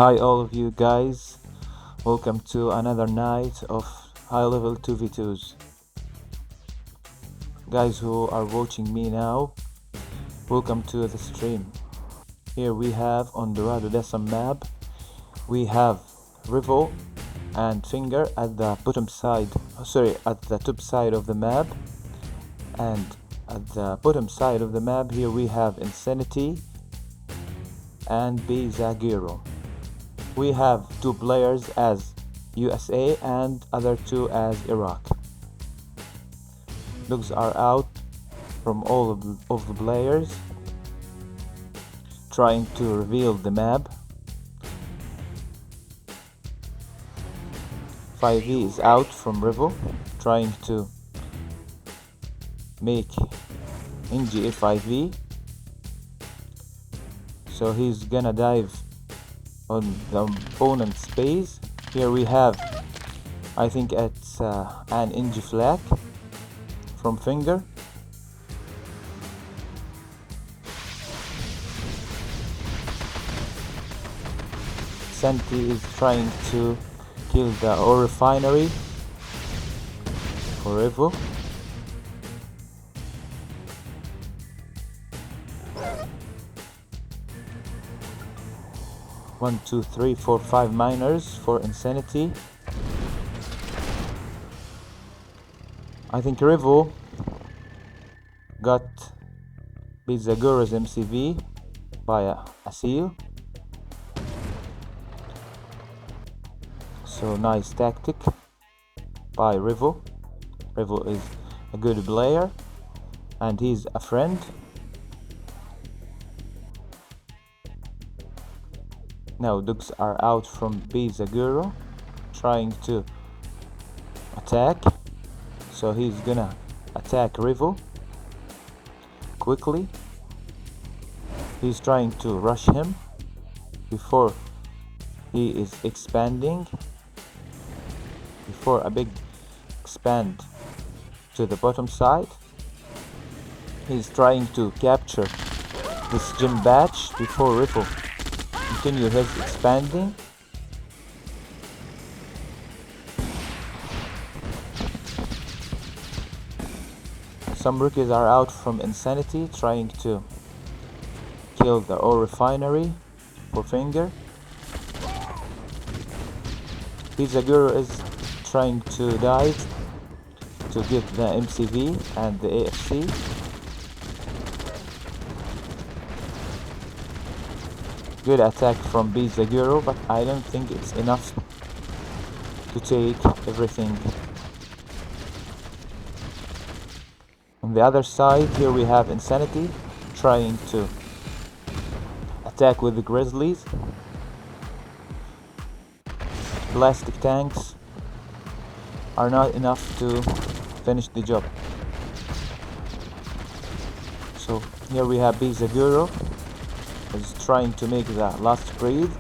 Hi all of you guys, welcome to another night of high level 2v2s. Guys who are watching me now, welcome to the stream. Here we have on Dorado Desam map, we have Rivo and Finger at the bottom side, at the top side of the map, and at the bottom side of the map here we have Insanity and Bizagiro. We have two players as USA and other two as Iraq. Dogs are out from all of the players, trying to reveal the map. 5V is out from Rivo, trying to make NGA 5V. So he's gonna dive on the opponent's base. Here we have, I think it's an NG flag from Finger. Santi is trying to kill the ore refinery for Rivo. One, two, three, four, 5 miners for Insanity. I think Rivo got Bizagura's MCV by a seal. So nice tactic by Rivo. Rivo is a good player and he's a friend. Now dogs are out from Bizaguro, trying to attack. So he's gonna attack Rivo quickly. He's trying to rush him before he is expanding, before a big expand to the bottom side. He's trying to capture this gym badge before Rivo continue his expanding. Some rookies are out from Insanity, trying to kill the ore refinery for Finger. Bizaguro is trying to dive to get the MCV and the AFC. Good attack from Bizaguro, but I don't think it's enough to take everything. On the other side, here we have Insanity trying to attack with the Grizzlies. Plastic tanks are not enough to finish the job. So here we have Bizaguro is trying to make the last breathe.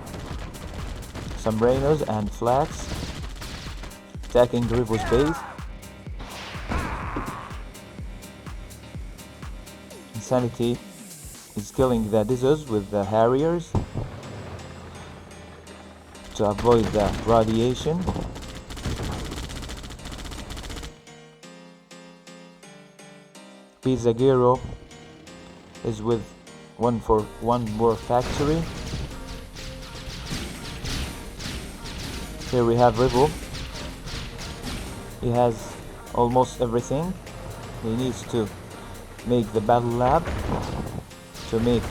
Some Rhinos and Flags attacking Rivo's base. Insanity is killing the Dizzos with the Harriers to avoid the radiation. Bizaguro is with one more factory. Here we have Rivo. He has almost everything. He needs to make the battle lab to make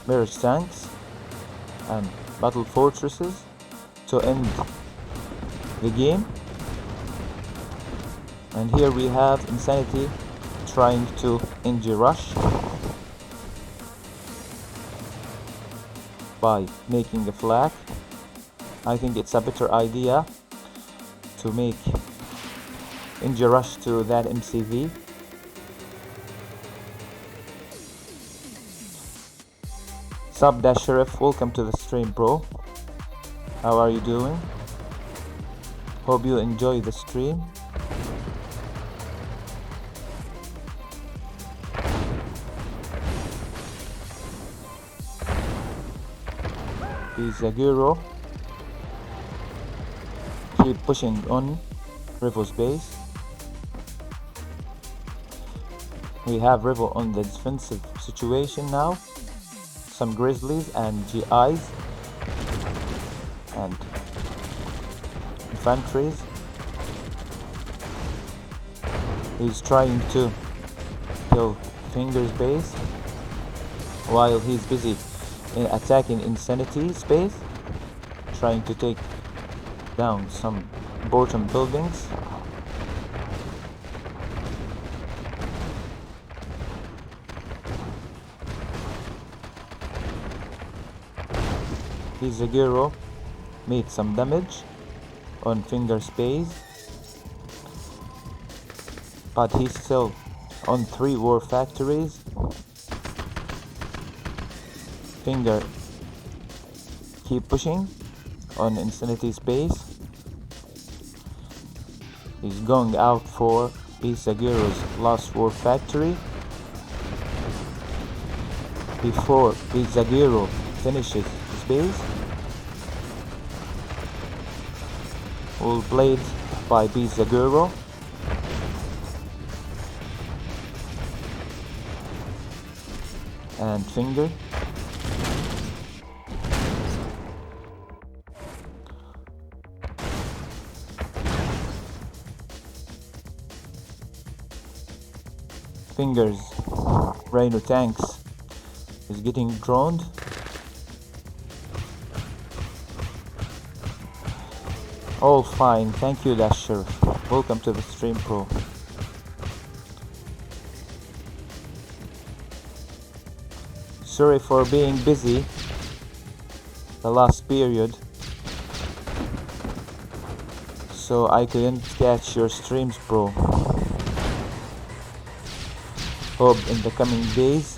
mirage tanks and battle fortresses to end the game. And here we have Insanity trying to NG rush by making a flag. I think it's a better idea to make NG rush to that MCV. Sub Dash Sheriff, welcome to the stream, bro. How are you doing? Hope you enjoy the stream. Bizaguro keep pushing on Rivo's base. We have Rivo on the defensive situation now. Some Grizzlies and GIs and infantries. He's trying to kill Finger's base while he's busy in attacking Insanity space, trying to take down some important buildings. Bizaguro made some damage on Finger's base, but he's still on 3 war factories. Finger keep pushing on Insanity's base. He's going out for Bizaguro's last war factory. Before Bizaguro finishes his base, will blade by Bizaguro. And Finger Finger's Rhino tanks is getting droned. All fine, thank you Lasher. Welcome to the stream, Pro. Sorry for being busy the last period, so I couldn't catch your streams, Bro. Hope in the coming days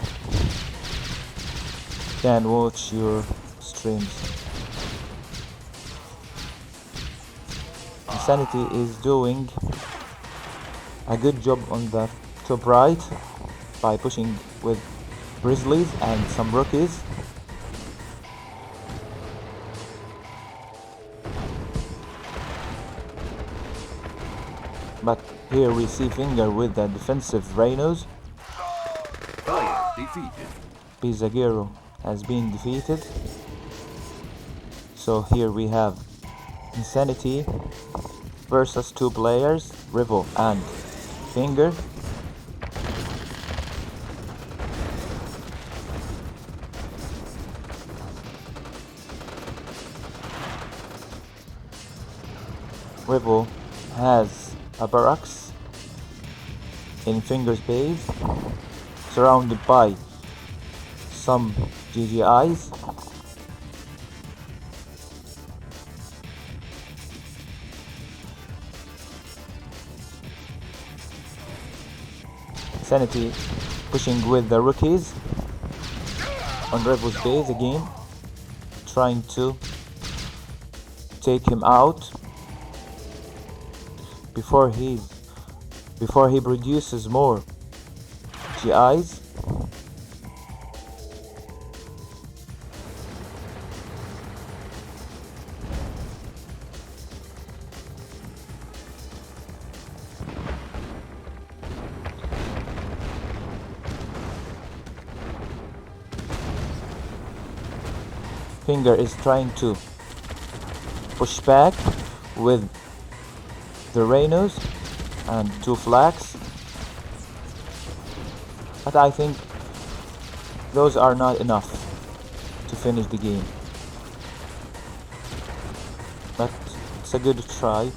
can watch your streams. Insanity is doing a good job on the top right by pushing with Grizzlies and some rookies. But here we see Finger with the defensive Rhinos. Bizaguro has been defeated. So here we have Insanity versus 2 players, Rivo and Finger. Rivo has a barracks in Finger's base, surrounded by some GGIs. Sanity pushing with the rookies on Rivo's base again, trying to take him out before he produces more GIs. Finger is trying to push back with the Rhinos and 2 flags, but I think those are not enough to finish the game, but it's a good try.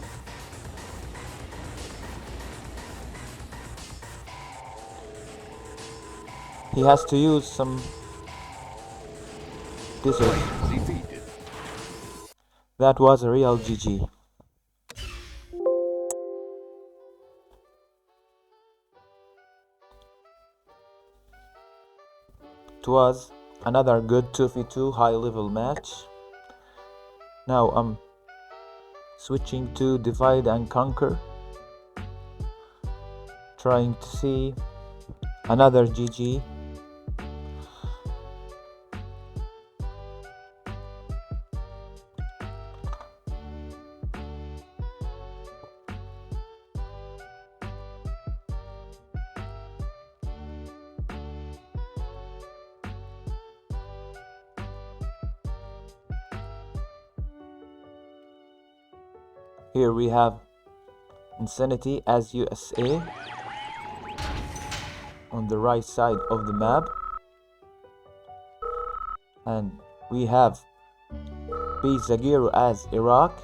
He has to use some scissors. That was a real GG. It was another good 2v2 high level match. Now I'm switching to Divide and Conquer, trying to see another GG. Here we have Insanity as USA on the right side of the map, and we have B Zaguero as Iraq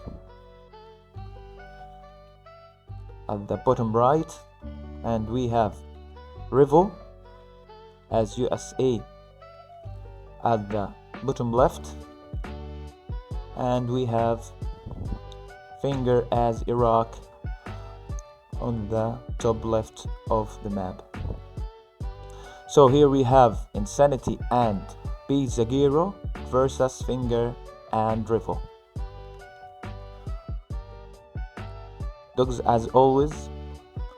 at the bottom right, and we have Rivo as USA at the bottom left, and we have Finger as Iraq on the top left of the map. So here we have Insanity and B Zaguero versus Finger and Rivo. Dogs, as always,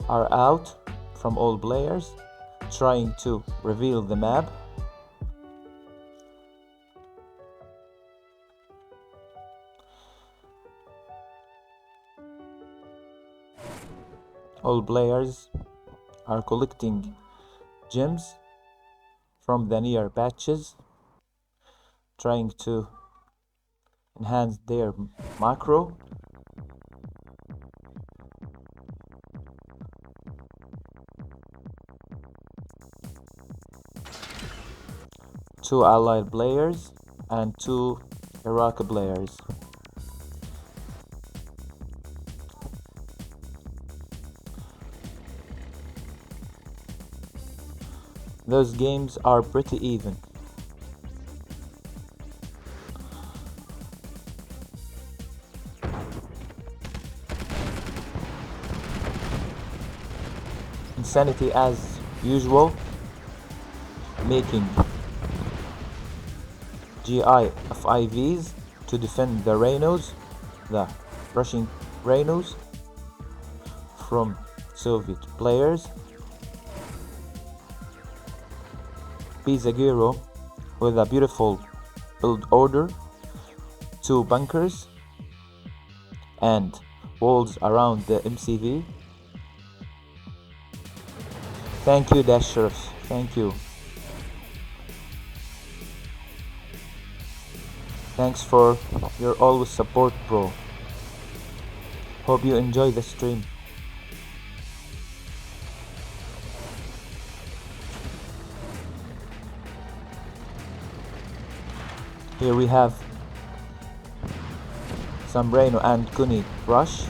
are out from all players, trying to reveal the map. All players are collecting gems from the near patches, trying to enhance their macro. Two allied players and two Iraqi players. Those games are pretty even. Insanity, as usual, making GI-FIVs to defend the Rhinos, the Russian Rhinos from Soviet players. B Zaguero with a beautiful build order, 2 bunkers and walls around the MCV. Thank you, Dash Sheriff. Thank you. Thanks for your always support, bro. Hope you enjoy the stream. Here we have some Rhino and Kuni rush.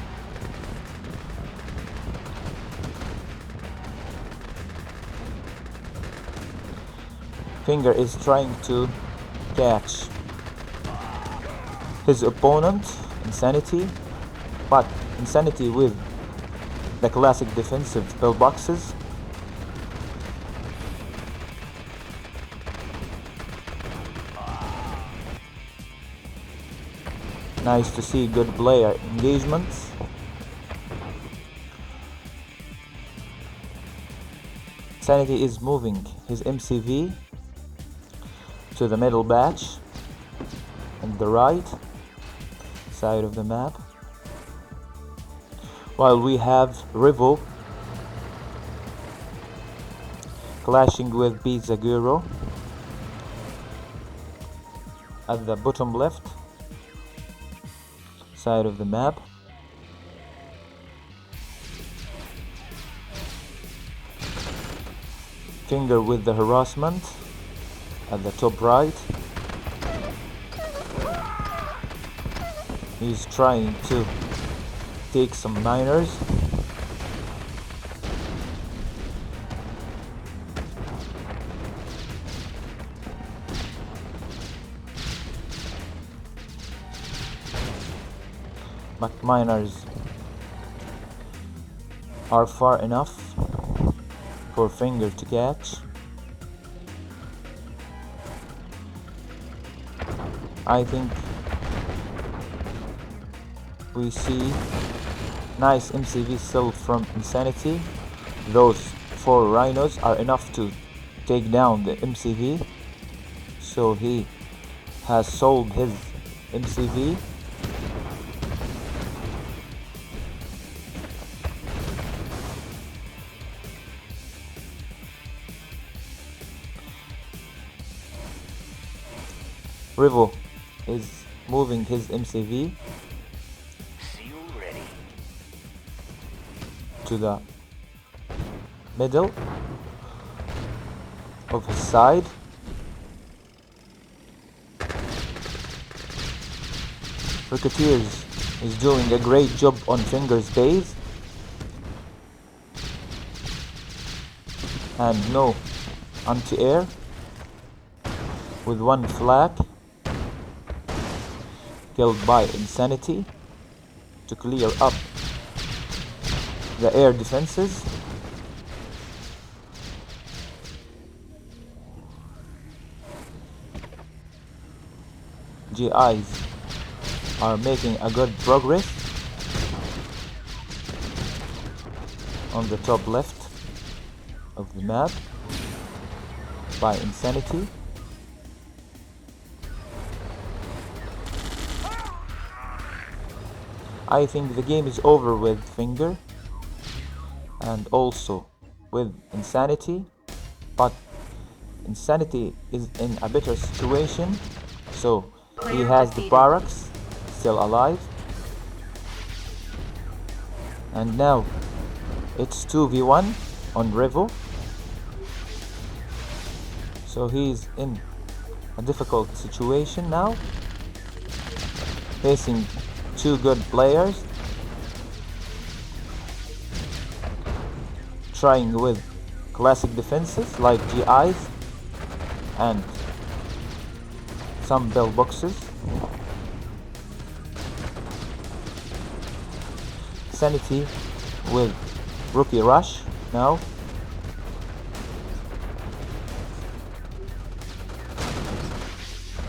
Finger is trying to catch his opponent, Insanity, but Insanity with the classic defensive pillboxes. Nice to see good player engagements. Insanity is moving his MCV to the middle batch on the right side of the map, while we have Rivo clashing with B Zaguero at the bottom left side of the map. Finger with the harassment at the top right. He's trying to take some miners. But miners are far enough for Finger to catch. I think we see nice MCV still from Insanity. Those 4 Rhinos are enough to take down the MCV, so he has sold his MCV. Rivo is moving his MCV to the middle of his side. Rocketeers is doing a great job on Finger's base. And no anti-air with one flak, killed by Insanity to clear up the air defenses. GIs are making a good progress on the top left of the map by Insanity. I think the game is over with Finger and also with Insanity, but Insanity is in a better situation, so he has the barracks still alive. And now it's 2v1 on Revo, so he's in a difficult situation now, facing two good players, trying with classic defenses like GIs and some pillboxes. Sanity with Rookie Rush now.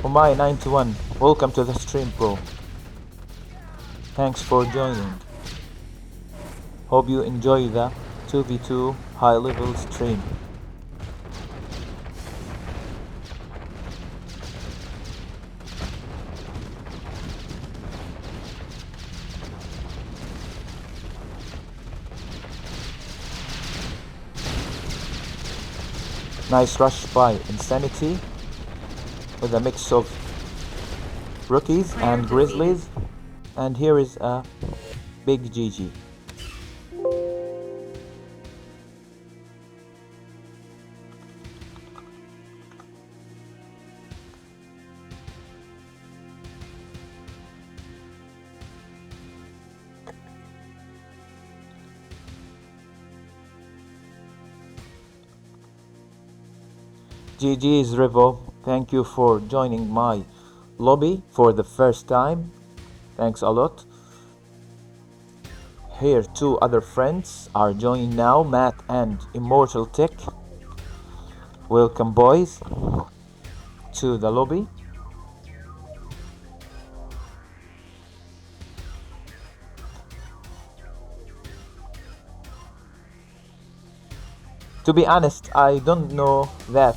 Umai 91, welcome to the stream, bro. Thanks for joining. Hope you enjoy the 2v2 high level stream. Nice rush by Insanity with a mix of rookies and grizzlies, and here is a big GG. GG's Revo, thank you for joining my lobby for the first time. Thanks a lot. Here two other friends are joining now, Matt and Immortal Tech. Welcome boys to the lobby. To be honest, I don't know that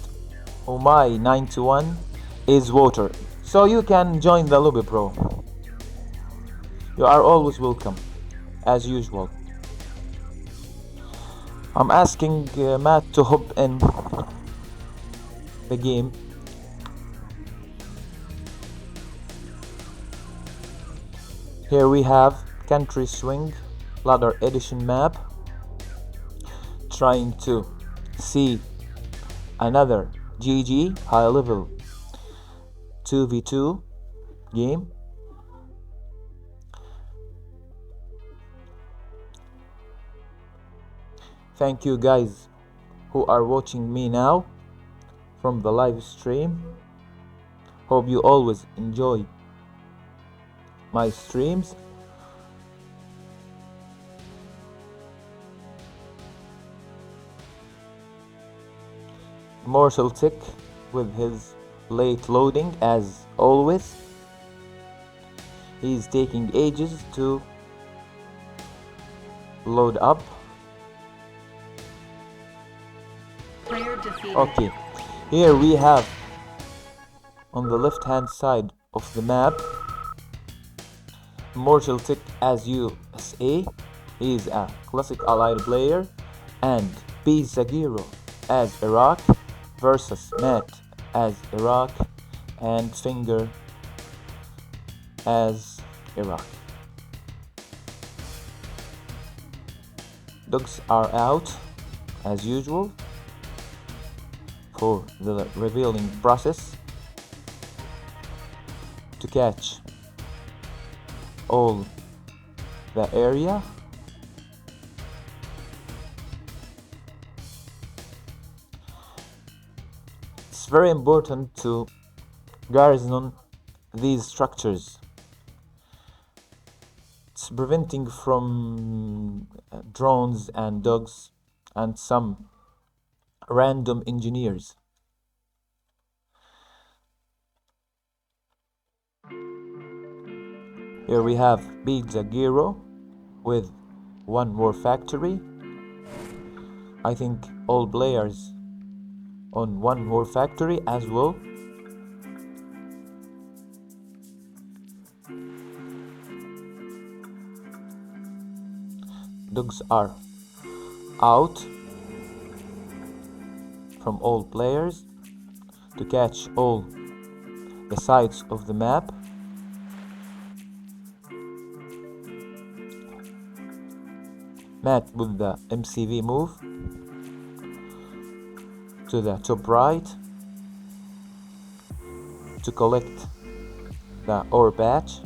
Umai 91 is water, so you can join the lobby, bro. You are always welcome, as usual. I'm asking Matt to hop in the game. Here we have Country Swing Ladder Edition map, trying to see another GG high level 2v2 game. Thank you guys who are watching me now from the live stream. Hope you always enjoy my streams. Immortal Tech with his late loading as always. He's taking ages to load up. Okay, here we have on the left hand side of the map Immortal Tech as USA. He is a classic allied player, and B Zagiro as Iraq versus Matt as Iraq and Finger as Iraq. Dogs are out as usual for the revealing process to catch all the area. It's very important to garrison these structures. It's preventing from drones and dogs and some random engineers. Here we have Pizza Giro with one more factory. I think all players on one more factory as well. Dogs are out from all players to catch all the sides of the map. Matt with the MCV move to the top right to collect the ore patch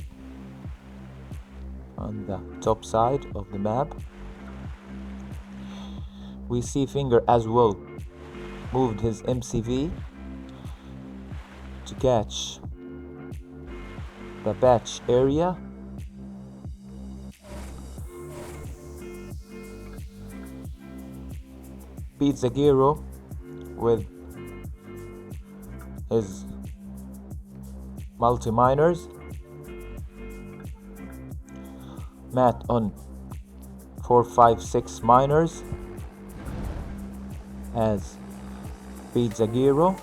on the top side of the map. We see Finger as well moved his MCV to catch the patch area. Pizza Giro with his multi-miners. Matt on 4, 5, 6 miners as Pizza Giro.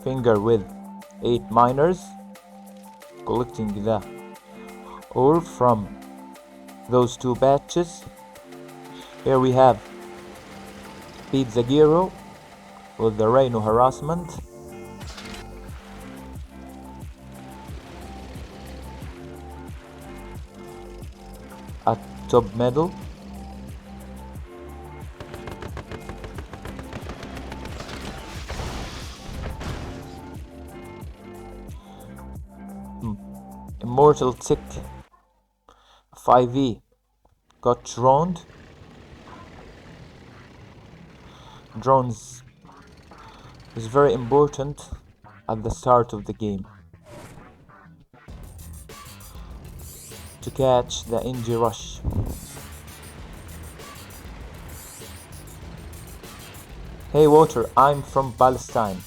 Finger with 8 miners collecting the ore from those 2 batches. Here we have Pizza Giro with the Rhino harassment. At top middle. Immortal Tick 5e got droned. Drones is very important at the start of the game to catch the NG rush. Hey Water, I'm from Palestine.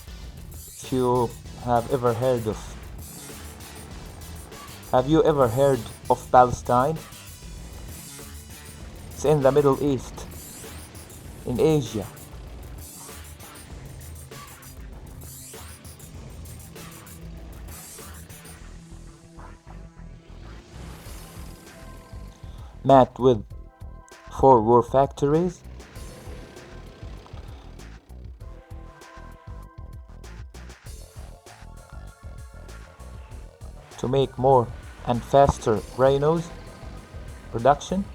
If you have ever heard of Palestine? It's in the Middle East, in Asia. Matt with 4 war factories. To make more and faster Rhinos production.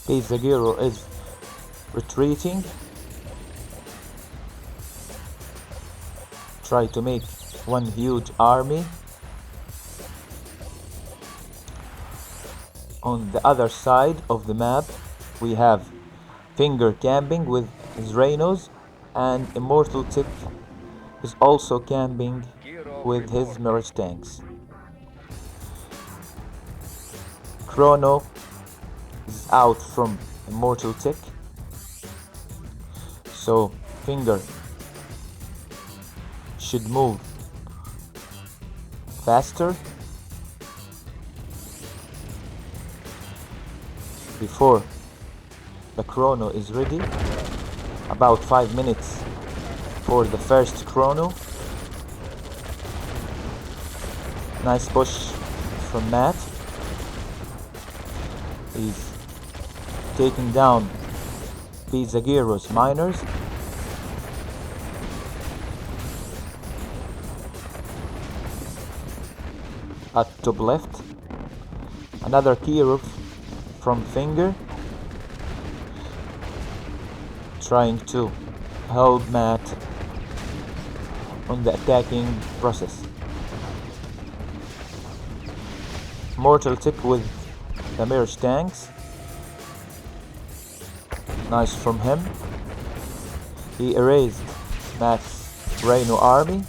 Pizza Giro is retreating. Try to make one huge army. On the other side of the map we have Finger camping with his Rhinos, and Immortal Tick is also camping with his Mirage tanks. Chrono is out from Immortal Tick, so Finger should move faster before the chrono is ready. About 5 minutes for the first chrono. Nice push from Matt. He's taking down Pizza Giro's miners. at top left. Another key from Finger, trying to help Matt on the attacking process. Mortal Tick with the Mirage Tanks. Nice from him. He erased Matt's Rhino army.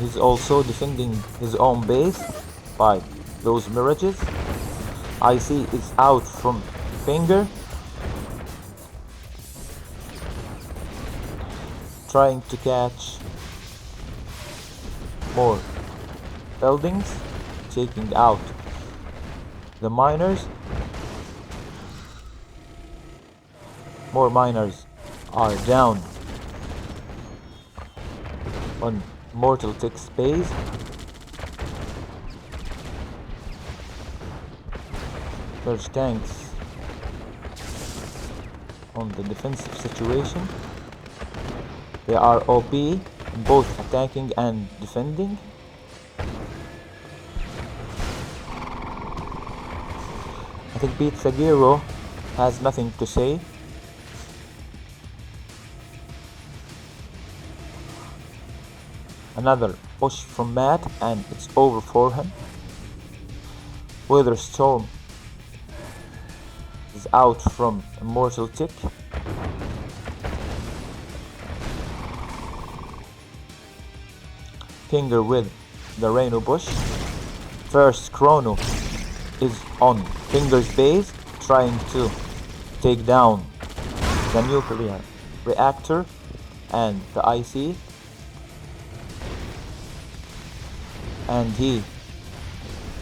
He's also defending his own base by those mirages. IC is out from Finger, trying to catch more buildings, taking out the miners. More miners are down on Mortal Tick's base. There's tanks on the defensive situation. They are OP in both attacking and defending. I think Pizza Giro has nothing to say. Another push from Matt and it's over for him. Weather Storm is out from Immortal Tick. Finger with the Rhino Bush. First Chrono is on Finger's base, trying to take down the nuclear reactor and the IC. And he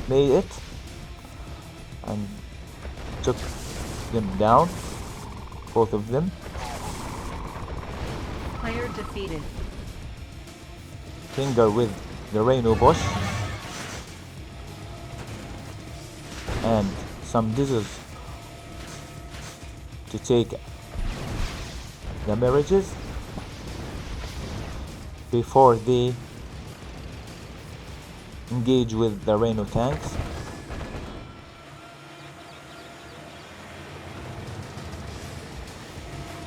made it and took them down, both of them. Player defeated. Finger with the Rhino Bush and some dizzes to take the mirages before they engage with the Rhino tanks.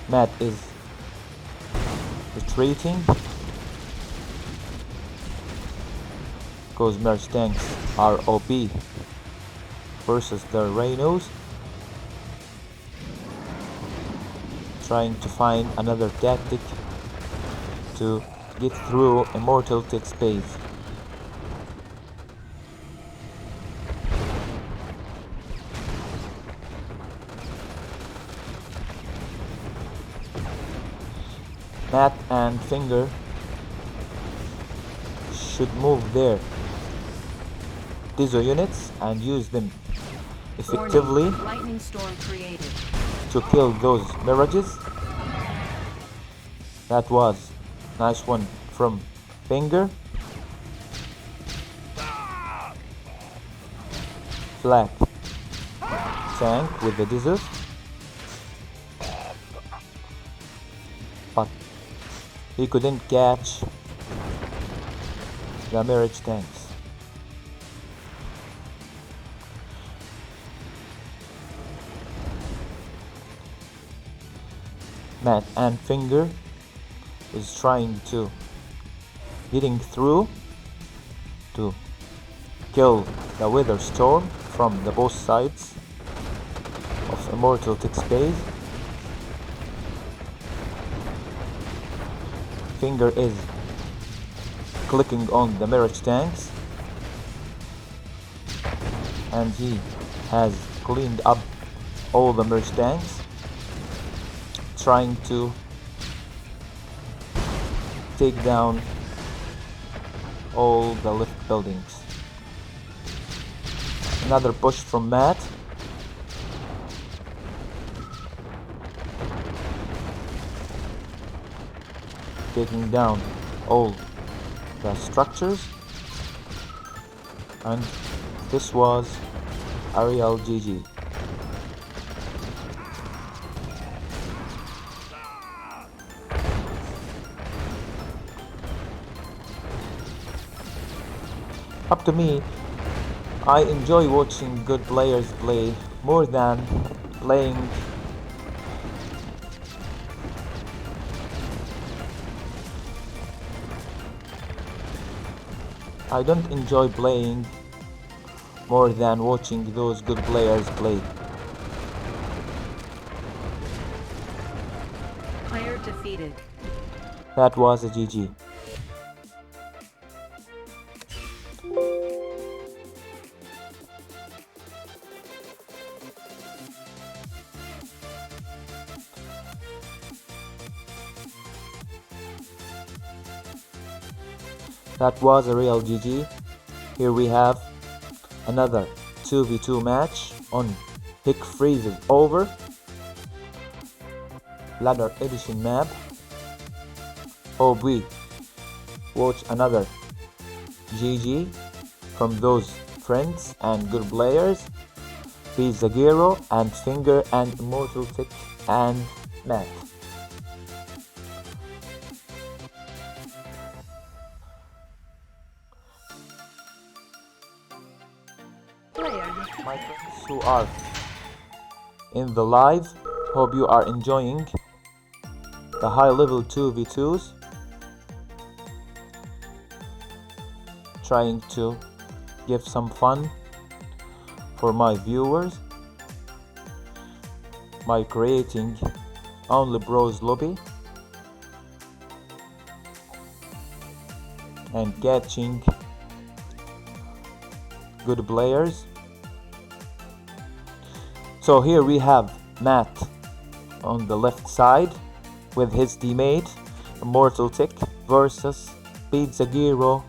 Matt is retreating because Mirage tanks are OP versus the Rhinos. Trying to find another tactic to get through Immortal Tick's base. Matt and Finger should move their Dizzo units and use them effectively Lightning storm created. to kill those mirages. That was nice one from Finger. Black tank with the Dizzo, but he couldn't catch the Mirage tanks. Matt and Finger is trying to getting through to kill the Weather Storm from the both sides of Immortal Tick's base. Finger is clicking on the Mirage tanks and he has cleaned up all the Mirage tanks, trying to take down all the lift buildings. Another push from Matt. Taking down all the structures, and this was Ariel GG. Up to me, I enjoy watching good players play more than playing. I don't enjoy playing more than watching those good players play. Player defeated. That was a GG. That was a real GG. Here we have another 2v2 match on Hick Freezes Over Ladder Edition map. Hope we watch another GG from those friends and good players, Zagiro and Finger and Immortal Tick and Matt. My friends who are in the live, hope you are enjoying the high level 2v2s, trying to give some fun for my viewers by creating Only Bros lobby and catching good players. So here we have Matt on the left side with his teammate Immortal Tick versus Zagiro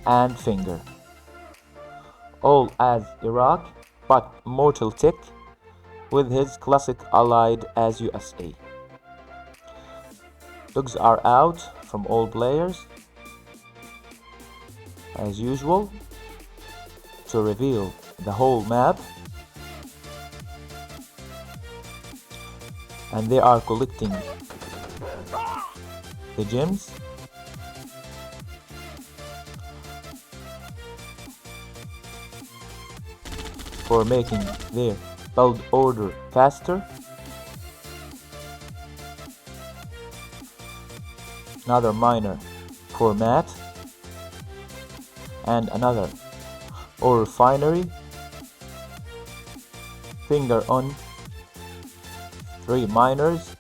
and Finger, all as Iraq, but Immortal Tick with his classic allied as USA. Dogs are out from all players as usual to reveal the whole map, and they are collecting the gems. For making their build order faster. Another miner for Matt, and another ore refinery. Finger on 3 miners.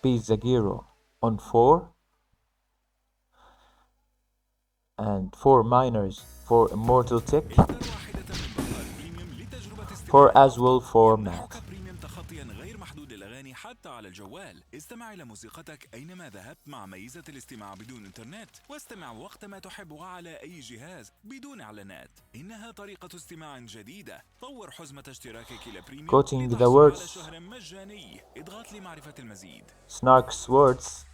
Zagiro on 4, and 4 miners for Immortal Tick, 4 as well for Matt. حتى على الجوال. استمع إلى موسيقتك أينما ذهبت مع ميزة الاستماع بدون إنترنت، واستمع وقت ما تحب وعلى أي جهاز بدون إعلانات. إنها طريقة استماع جديدة. طور حزمة اشتراكك إلى بريميوم Quoting the لتحصل على words شهر مجاني. اضغط لمعرفة المزيد. Snark's words,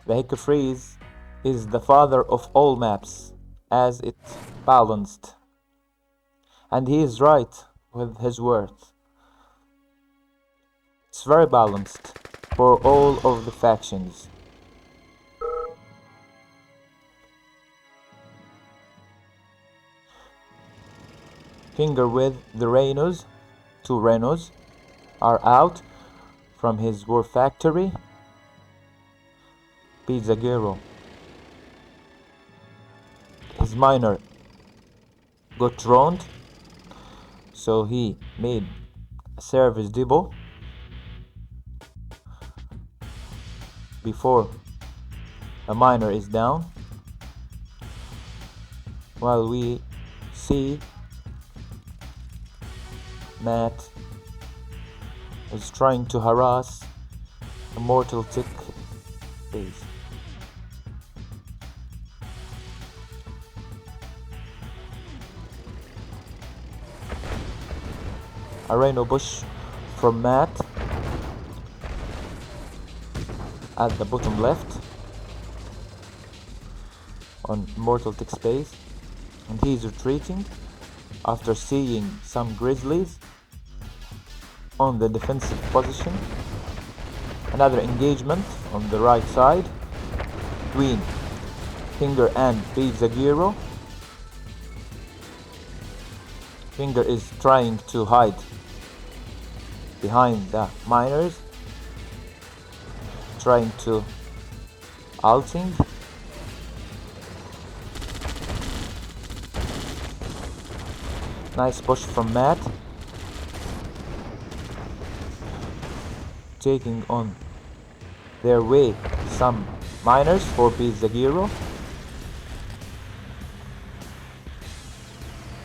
the Hick Freeze is the father of all maps, as it's balanced. And he is right with his words. It's very balanced for all of the factions. Finger with the Rhinos, 2 Rhinos, are out from his war factory. Zagiro, his miner got droned, so he made a service depot before a miner is down, while we see Matt is trying to harass Immortal Tick base. A Rhino bush from Matt at the bottom left on Immortal Tick space, and he's retreating after seeing some grizzlies on the defensive position. Another engagement on the right side between Finger and Pizza Giro. Finger is trying to hide behind the miners, trying to ulting. Nice push from Matt, taking on their way some miners for Pizza Giro,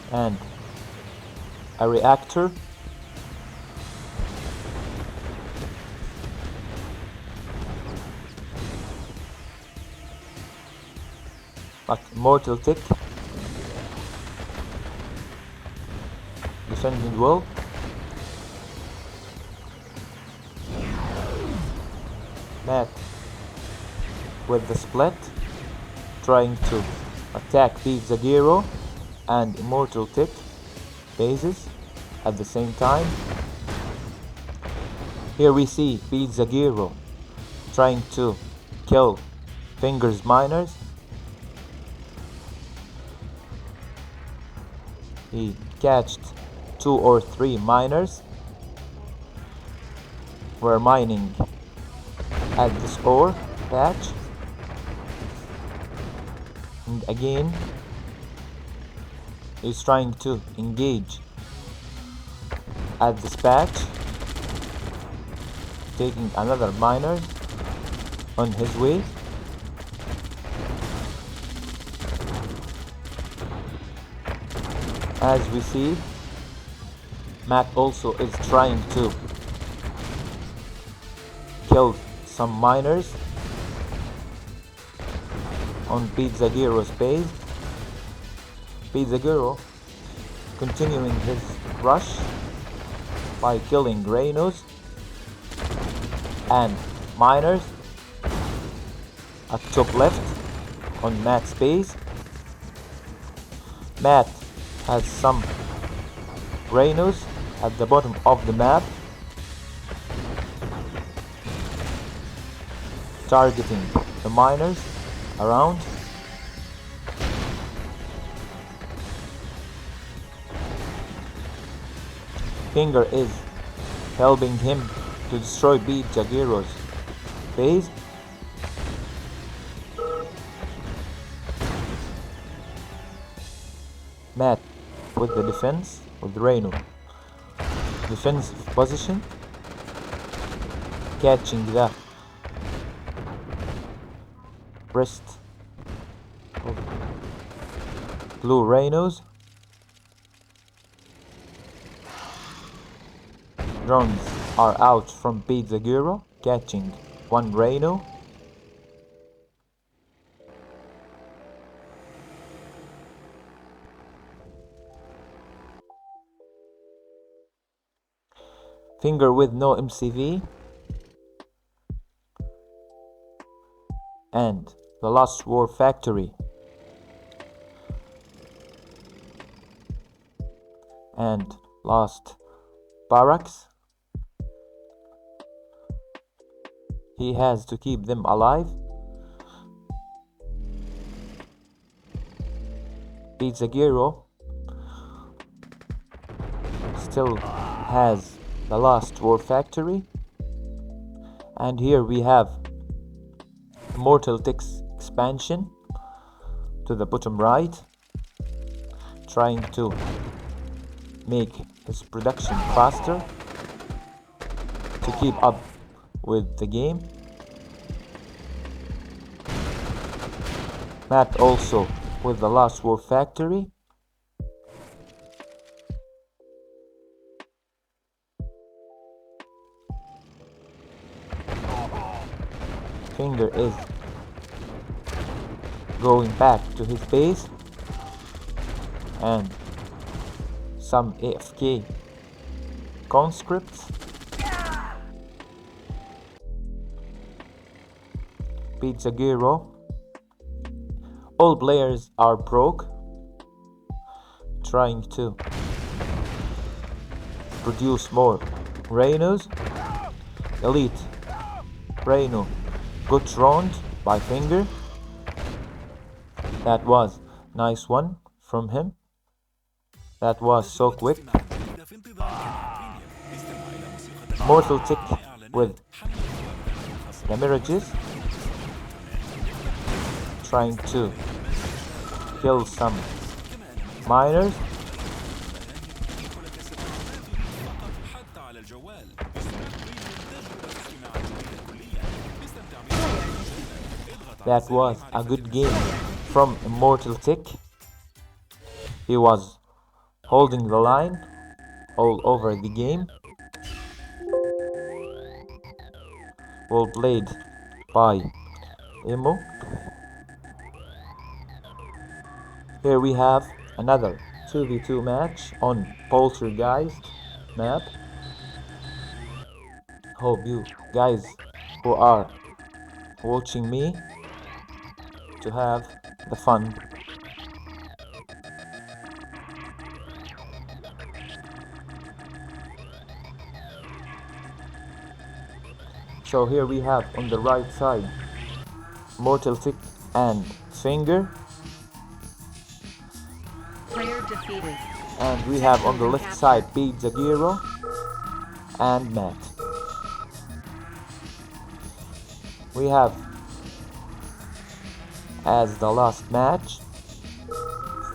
and a reactor. But Mortal Tick defending well. Matt with the split, trying to attack Pizza Giro and Immortal Tick bases at the same time. Here we see Pizza Giro trying to kill Fingers miners. He catched 2 or 3 miners. Were mining at this ore patch, and again he's trying to engage at this patch, taking another miner on his way. As we see, Matt also is trying to kill some miners on Pizza Giro's base. Pizza Giro continuing his rush by killing Rhinos and miners at top left on Matt's base. Matt has some Rhinos at the bottom of the map, targeting the miners around. Finger is helping him to destroy Pizza Giro's base. Matt with the defense with Rhino. Defensive position, catching the wrist of blue Rhinos. Drones are out from Pizza Giro, catching 1 Rhino. Finger with no MCV, and the Lost War Factory and Lost Barracks. He has to keep them alive. Pizza Giro still has the Lost War Factory, and here we have Immortal Tick's expansion to the bottom right, trying to make his production faster to keep up with the game. Matt also with the Lost War Factory. Finger is going back to his base, and some AFK conscripts. Pizza Giro. All players are broke, trying to produce more Rhinos. Elite Rhino got drowned by Finger. That was nice one from him. That was so quick. Mortal Tick with the Mirages, trying to kill some miners. That was a good game from Immortal Tick. He was holding the line all over the game. Well played by Emo. Here we have another 2v2 match on Poltergeist map. Hope you guys who are watching me to have the fun. So here we have on the right side Mortal Tick and Finger, Player defeated. and we have on the left side Pete Zagiro and Matt. We have as the last match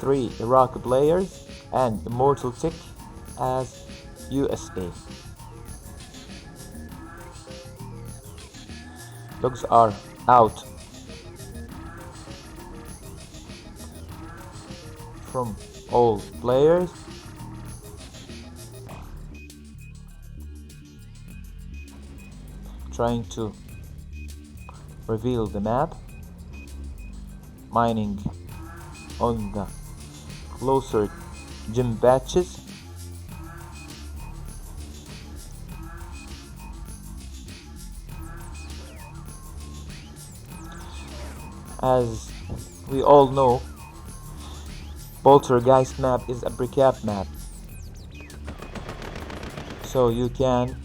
3 Iraqi players and Immortal Tick as USA. Dogs are out from all players. Trying to reveal the map, mining on the closer gym patches. As we all know, Poltergeist map is a precap map, so you can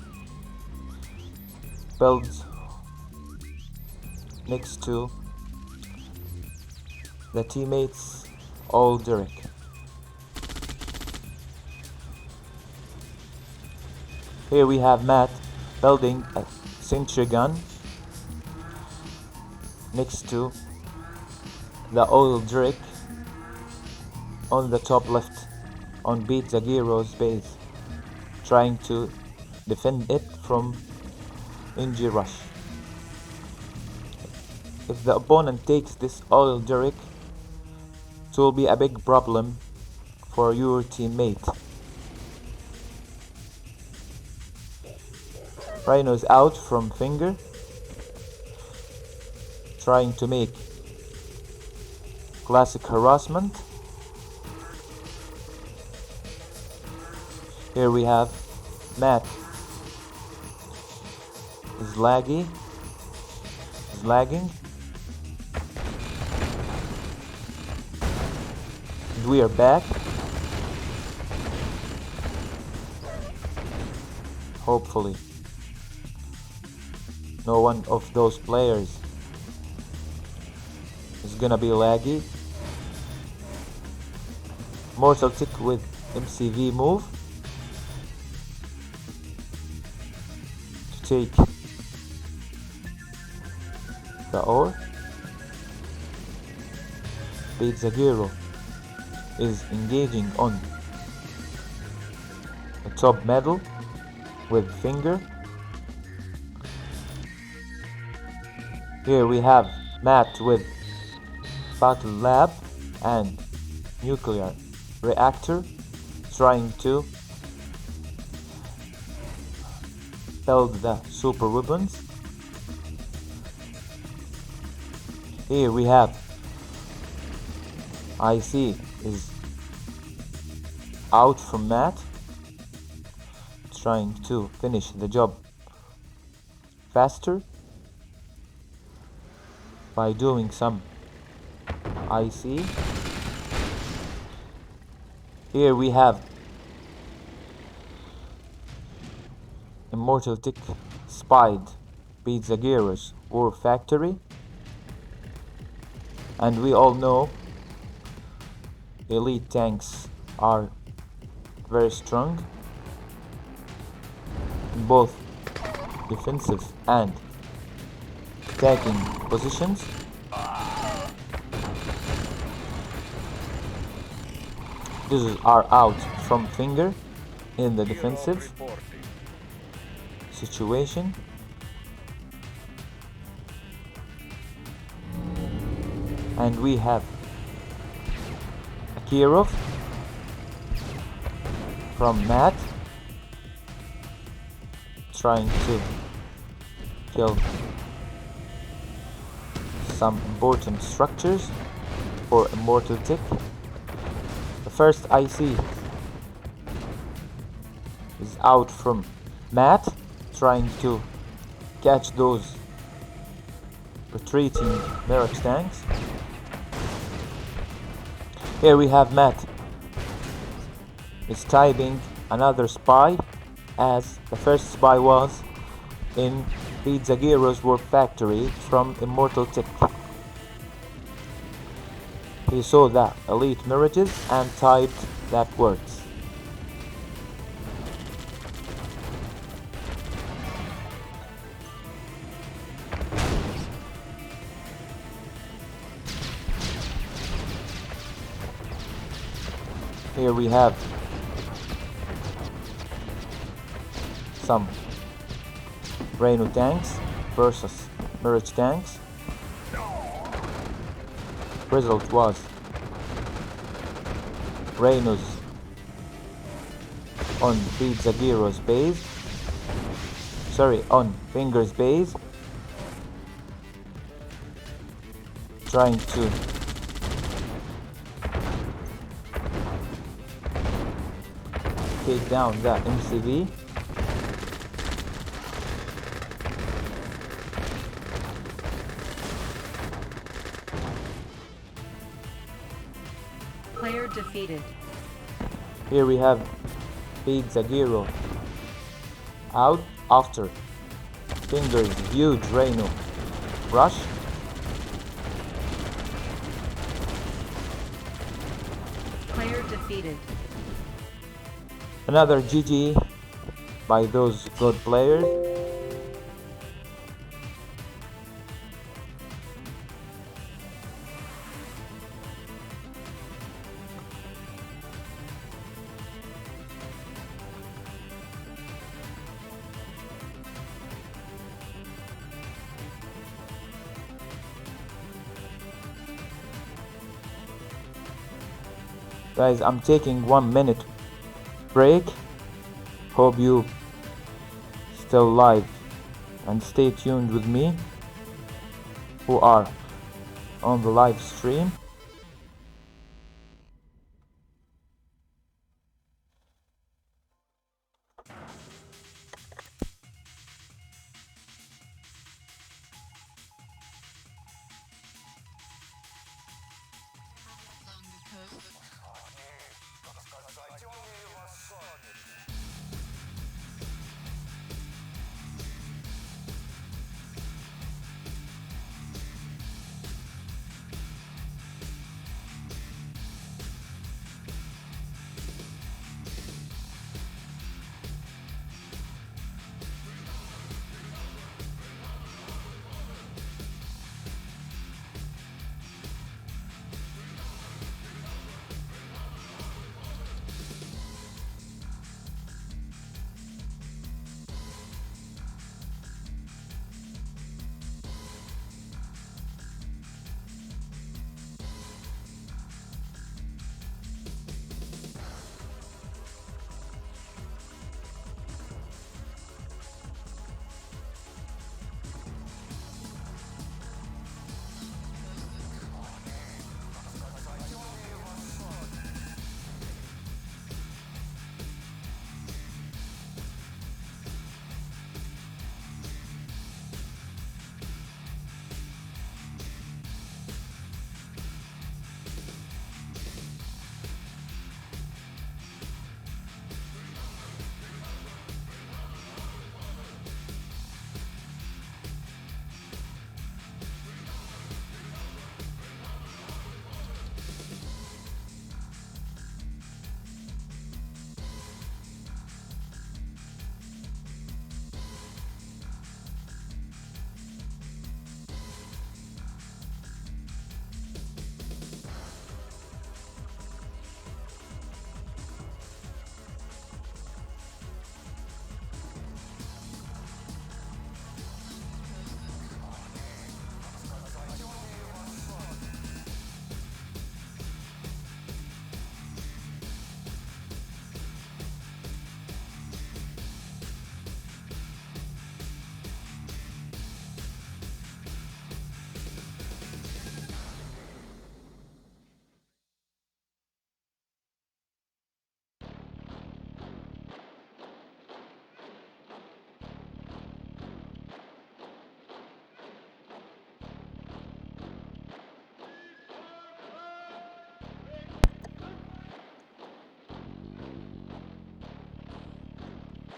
build next to the teammates all Derek. Here we have Matt building a sentry gun next to the oil Derek on the top left on Beat Zagiro's base, trying to defend it from NG Rush. If the opponent takes this oil Derek, it will be a big problem for your teammate. Rhino's out from Finger, trying to make classic harassment. Here we have Matt is lagging. And we are back. Hopefully no one of those players is gonna be laggy. Mortal Tick with MCV move to take the ore. Beat Zagiro is engaging on the top medal with Finger. Here we have Matt with Battle Lab and Nuclear Reactor, trying to build the super weapons. Here we have IC is out from Matt, trying to finish the job faster by doing some IC. Here we have Immortal Tick spied Beat Zagiro's ore factory, and we all know elite tanks are very strong in both defensive and attacking positions. These are out from Finger in the defensive situation. And we have Akirov from Matt trying to kill some important structures for Immortal Tick. The first IC is out from Matt trying to catch those retreating Mirage tanks. Here we have Matt is typing another spy, as the first spy was in the Zagiro's Warp Factory from Immortal Tick. He saw that elite mirages and typed that words. Here we have some Rhino tanks versus Mirage tanks. Result was Rhinos on the Zagiro's base. On Finger's base, trying to take down the MCV. Player defeated. Here we have Big Zagiro out after Finger's huge Rhino rush. Player defeated. Another GG by those good players. Guys, I'm taking 1 minute break. Hope you still live and stay tuned with me who are on the live stream.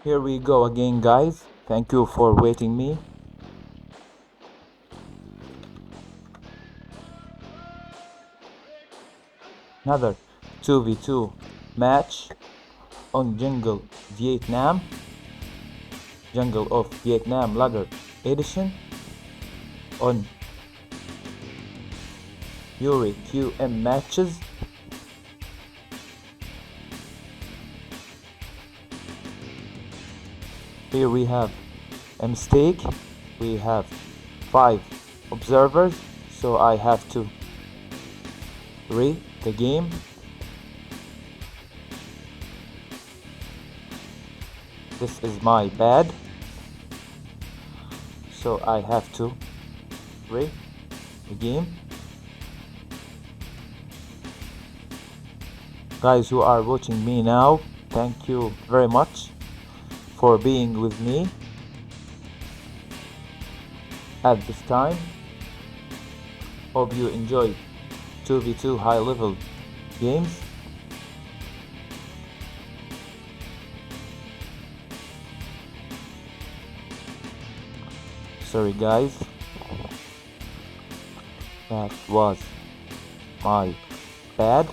Here we go again, guys. Thank you for waiting me. Another 2v2 match on Jungle Vietnam. Jungle of Vietnam Lager Edition on Yuri QM matches. Here we have a mistake. We have 5 observers, so I have to read the game. This is my bad, so I have to read the game. Guys who are watching me now, thank you very much for being with me at this time. Hope you enjoyed 2v2 high level games. Sorry guys, that was my bad.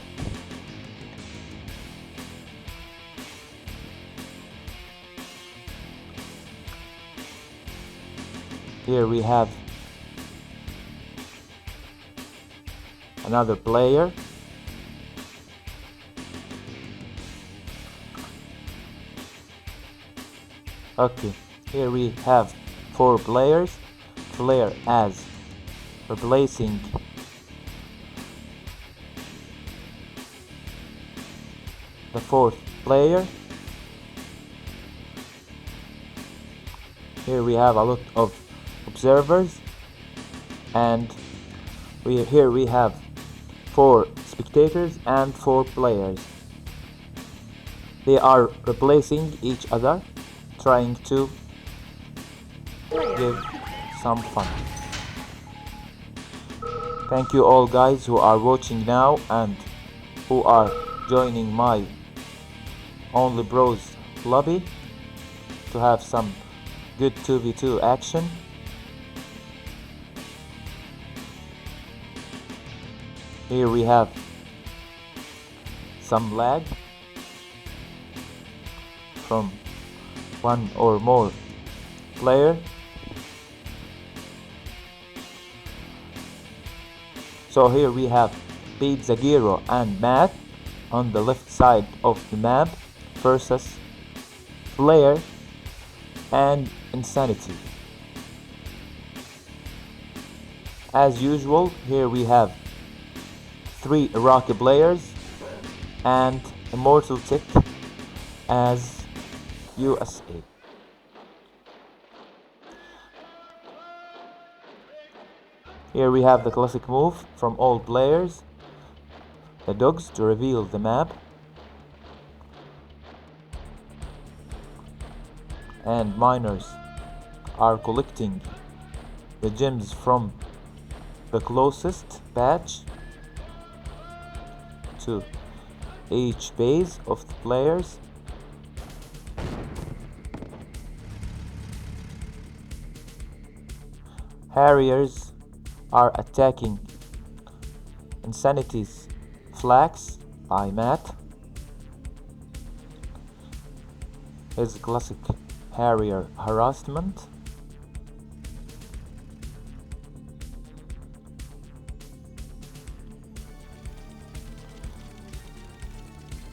Here we have another player. Okay, here we have 4 players. Player as replacing the 4th player. Here we have a lot of observers, and here we have 4 spectators and 4 players. They are replacing each other, trying to give some fun. Thank you all guys who are watching now and who are joining my Only Bros lobby to have some good 2v2 action. Here we have some lag from one or more player. So here we have Pizza Giro and Matt on the left side of the map versus Player and Insanity. As usual, here we have 3 Iraqi players and Immortal Tech as USA. Here we have the classic move from all players, the dogs, to reveal the map. And miners are collecting the gems from the closest patch to each base of the players. Harriers are attacking Insanity's flags by Matt. His classic Harrier harassment.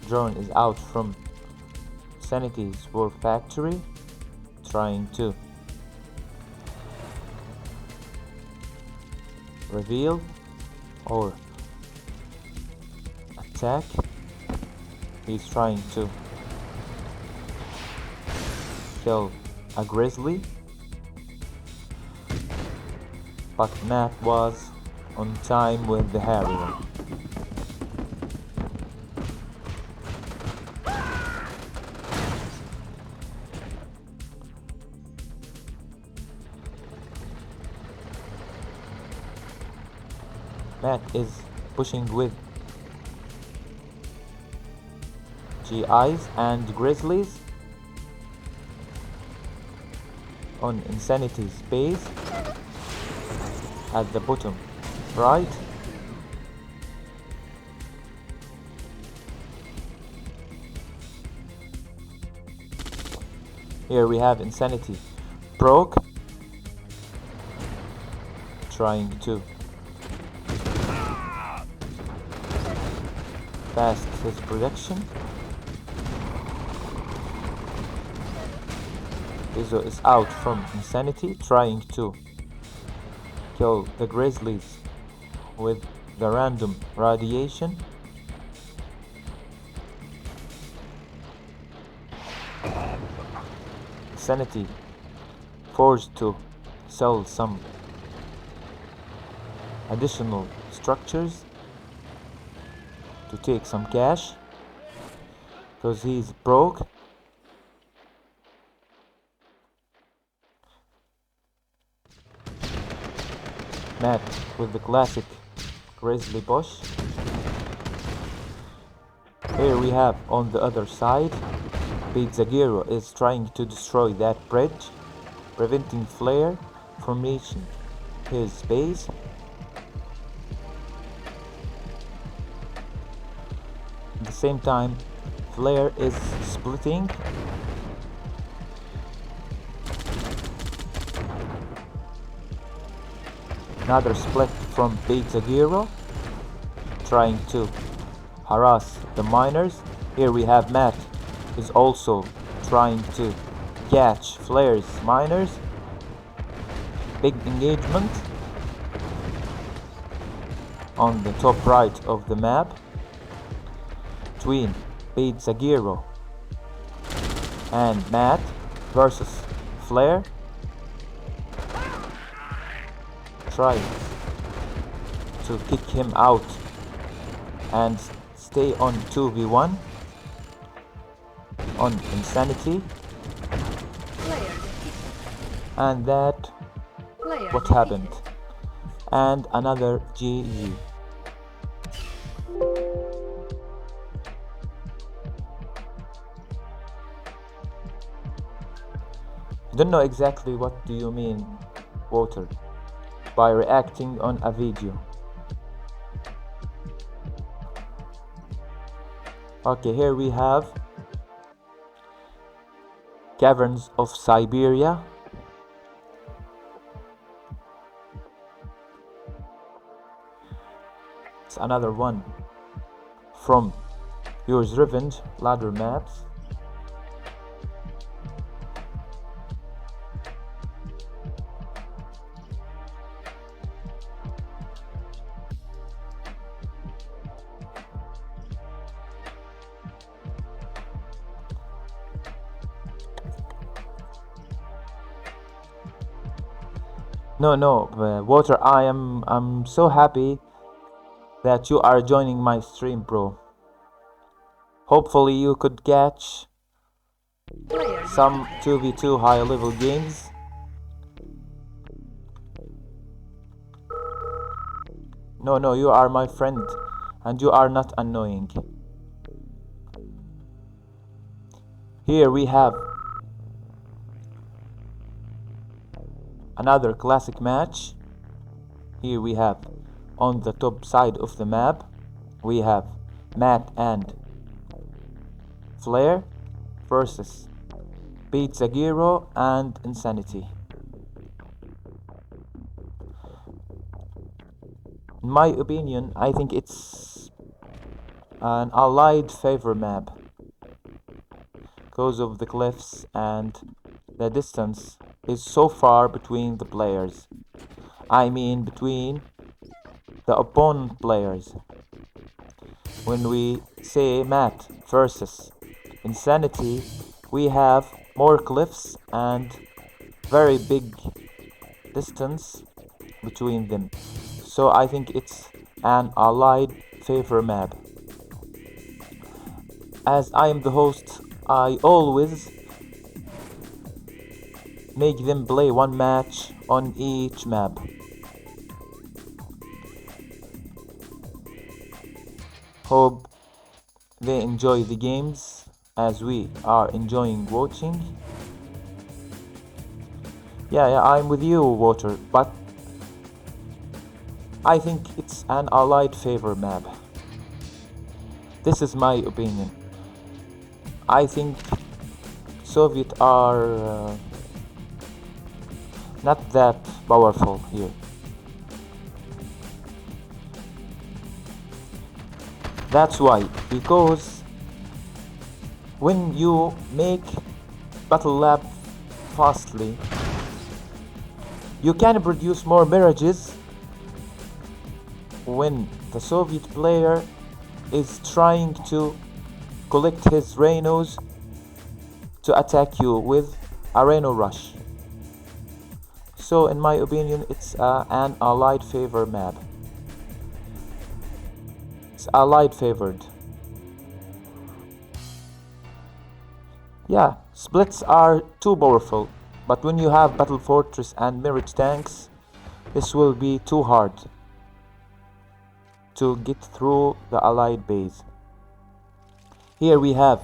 Drone is out from Sanity's war factory, trying to reveal or attack. He's trying to kill a grizzly, but Matt was on time with the Harrier. Matt is pushing with GIs and Grizzlies. on Insanity's base at the bottom right. Here we have Insanity broke, trying to fast his production. Izzo is out from Insanity, trying to kill the Grizzlies with the random radiation. Insanity forced to sell some additional structures to take some cash because he's broke. Matt with the classic Grizzly Bush. Here we have on the other side, Beat-Zagiro is trying to destroy that bridge, preventing Flare from reaching his base. At the same time, Flare is splitting. Another split from Beat-Zagiro, trying to harass the miners. Here we have Matt is also trying to catch Flare's miners. Big engagement on the top right of the map between Beat-Zagiro and Matt versus Flare. Trying to kick him out and stay on 2v1 on Insanity, and that what happened, and another GG. I don't know exactly what do you mean, Water, by reacting on a video. Okay, here we have Caverns of Siberia. It's another one from Yours Revenge ladder maps. No, Water, I'm so happy that you are joining my stream, bro. Hopefully you could catch some 2v2 high level games. No, you are my friend and you are not annoying. Here we have another classic match. Here we have on the top side of the map, we have Matt and Flare versus Beat-Zagiro and Insanity. In my opinion, I think it's an allied favor map because of the cliffs and the distance is so far between the players. I mean between the opponent players. When we say Matt versus Insanity, we have more cliffs and very big distance between them. So I think it's an allied favor map. As I am the host, I always make them play one match on each map. Hope they enjoy the games as we are enjoying watching. Yeah, I'm with you, Water, but I think it's an Allied favor map. This is my opinion. I think Soviet are not that powerful here. That's why, because when you make battle lab fastly, you can produce more mirages when the Soviet player is trying to collect his Rhinos to attack you with a Rhino rush. So in my opinion, it's an Allied favor map. It's Allied favored. Yeah, splits are too powerful, but when you have Battle Fortress and Mirage tanks, this will be too hard to get through the Allied base. Here we have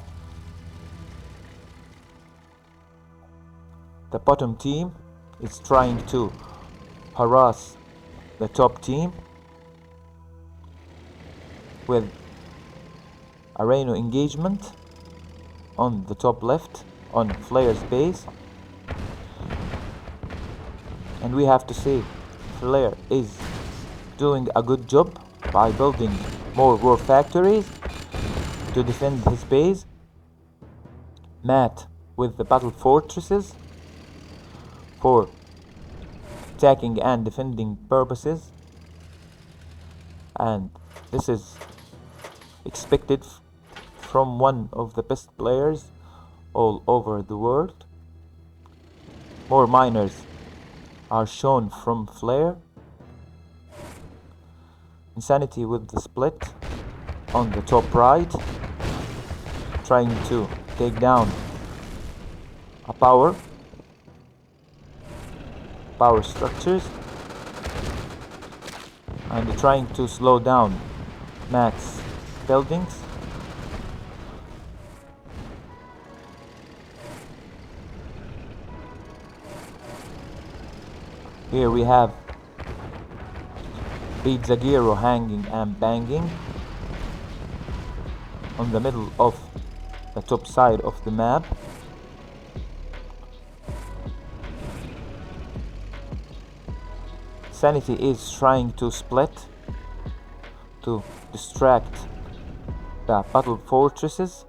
the bottom team is trying to harass the top team with a Rhino engagement on the top left on Flair's base, and we have to say Flair is doing a good job by building more war factories to defend his base. Matt with the battle fortresses for attacking and defending purposes, and this is expected from one of the best players all over the world. More miners are shown from Flair. Insanity with the split on the top right, trying to take down a power structures and trying to slow down Matt's buildings. Here we have Pizzagiro hanging and banging on the middle of the top side of the map. Sanity is trying to split to distract the battle fortresses.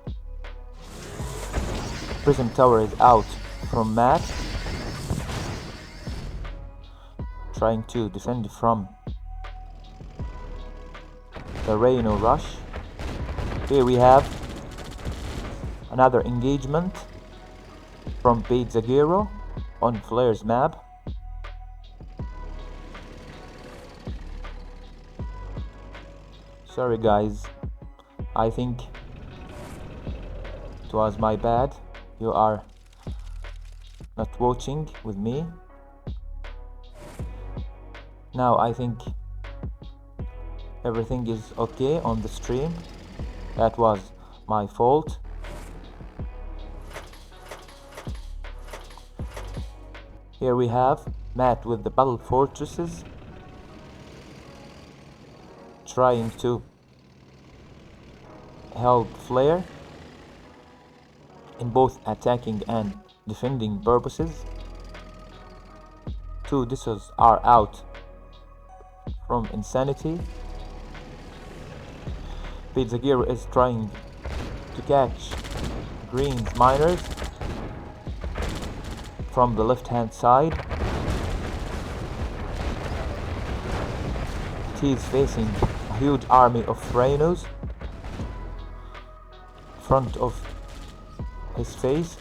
Prism Tower is out from Matt, trying to defend from the Rhino rush. Here we have another engagement from Pizzagiro on Flair's map. Sorry guys, I think it was my bad. You are not watching with me. Now I think everything is okay on the stream. That was my fault. Here we have Matt with the battle fortresses, trying to help Flair in both attacking and defending purposes. Two dissos are out from Insanity. Pizzagiro is trying to catch Green's miners from the left hand side. He's facing a huge army of Rhinos in front of his face.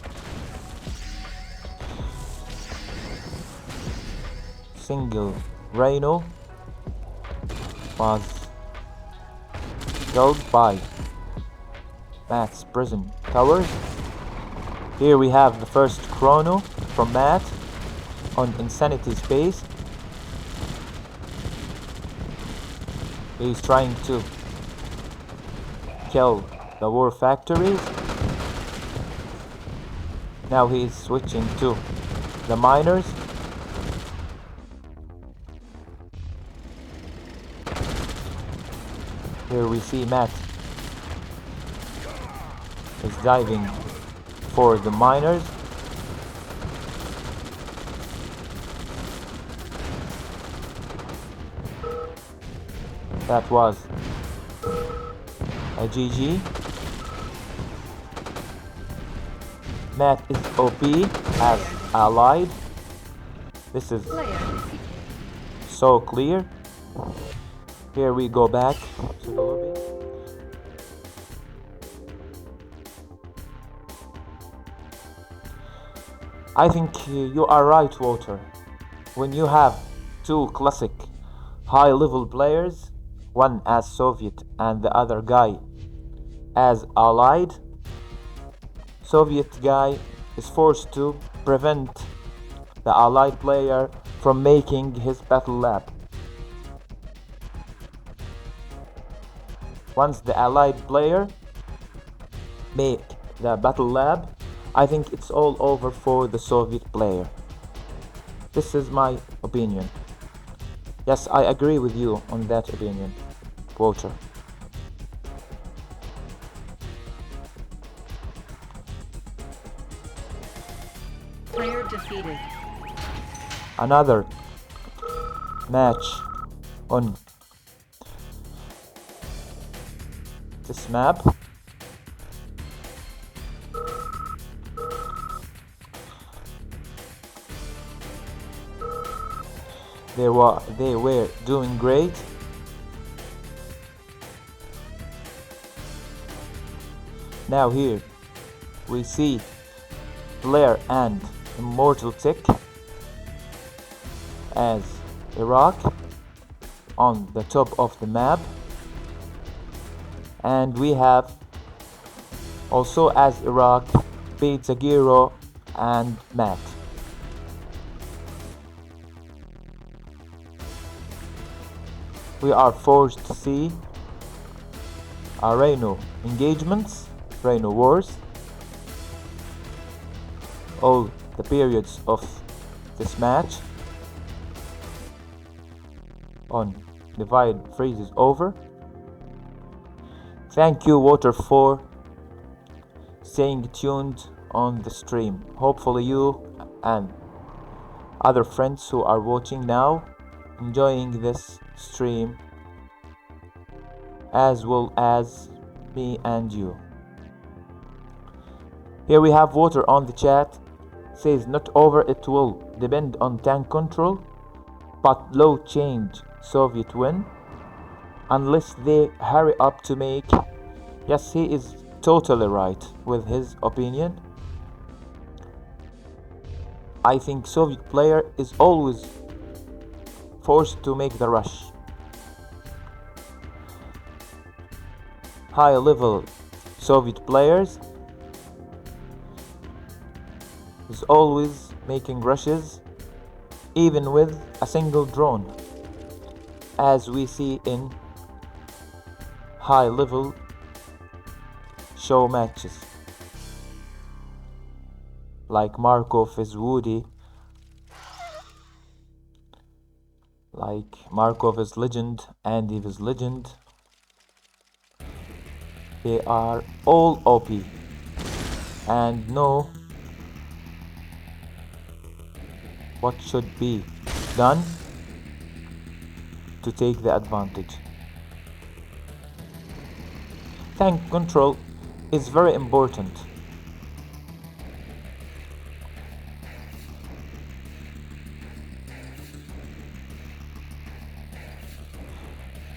Single Rhino was killed by Matt's Prism Towers. Here we have the first Chrono from Matt on Insanity's base. He's trying to kill the war factories. Now he is switching to the miners Here we see Matt is diving for the miners. That was a GG. Matt is OP as allied. This is Player defeated. so clear. Here we go back to the lobby. I think you are right, Walter. When you have two classic high-level players, one as Soviet and the other guy as allied, Soviet guy is forced to prevent the allied player from making his battle lab. Once the allied player make the battle lab, I think it's all over for the Soviet player. This is my opinion. Yes, I agree with you on that opinion, Walter. Player defeated. Another match on this map. They were doing great. Now here we see Blair and Immortal Tech as Iraq on the top of the map, and we have also as Iraq Pete Zagiro and Matt. We are forced to see Rhino engagements, Rhino wars, all the periods of this match. On Divide Freezes over. Thank you, Walter, for staying tuned on the stream. Hopefully you and other friends who are watching now enjoying this stream as well as me and you. Here we have Water on the chat, says not over, it will depend on tank control, but low change Soviet win unless they hurry up to make. Yes, he is totally right with his opinion. I think Soviet player is always forced to make the rush. High level Soviet players is always making rushes even with a single drone, as we see in high level show matches like Markov is Woody, like Markov is Legend, Andy is Legend. They are all OP and know what should be done to take the advantage. Tank control is very important.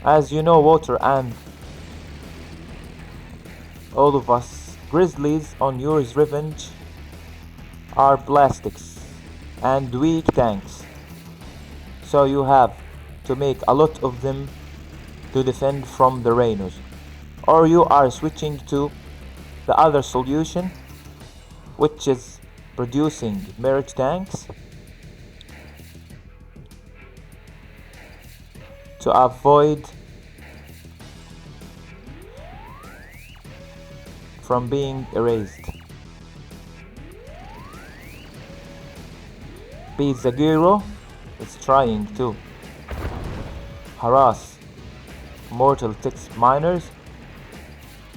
As you know, Water and all of us, Grizzlies on Yuri's Revenge are plastics and weak tanks, so you have to make a lot of them to defend from the Rhinos, or you are switching to the other solution, which is producing Mirage tanks to avoid from being erased. Pete Zagiro is trying to harass Mortal Tix miners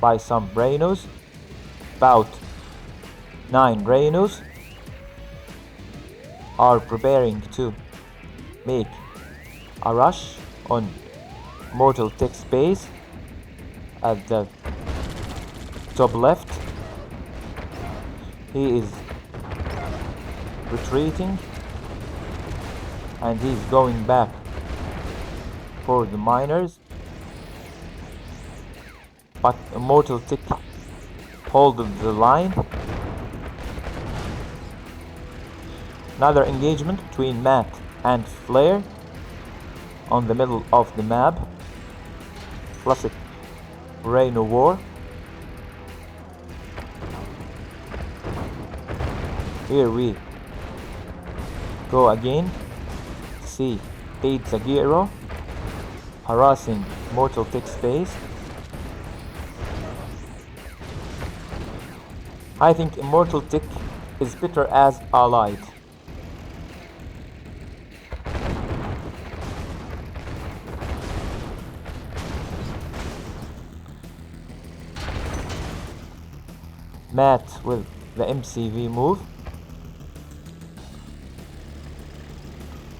by some Rhinos, about 9 Rhinos are preparing to make a rush on Mortal Tix base at the top left. He is retreating and he's going back for the miners, but Immortal Tick holded the line. Another engagement between Matt and Flare on the middle of the map. Classic Rhino War. Here we go again. See Pizza Giro harassing Mortal Tick's base. I think Immortal Tick is better as allied. Matt with the MCV move.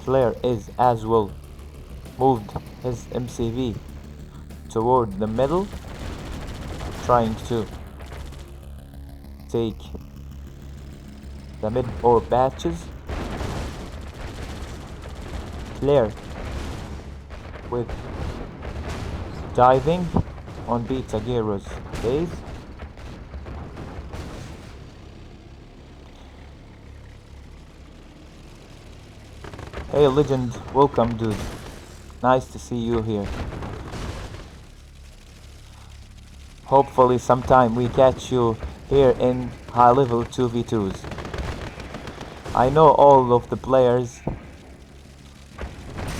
Flare is as well moved his MCV toward the middle, trying to take the mid or batches. Flare with diving on Pizza Giro's base. Hey Legend, welcome dude. Nice to see you here. Hopefully sometime we catch you here in high level 2v2s. I know all of the players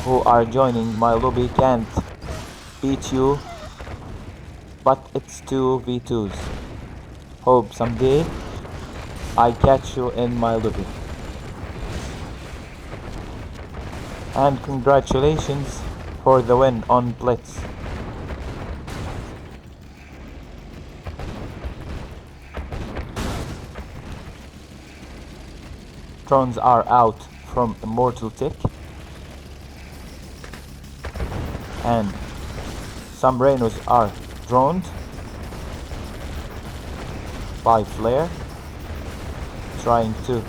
who are joining my lobby can't beat you, but it's 2v2s. Hope someday I catch you in my lobby. And congratulations for the win on Blitz. Drones are out from Immortal Tick, and some Rhinos are droned by Flare, trying to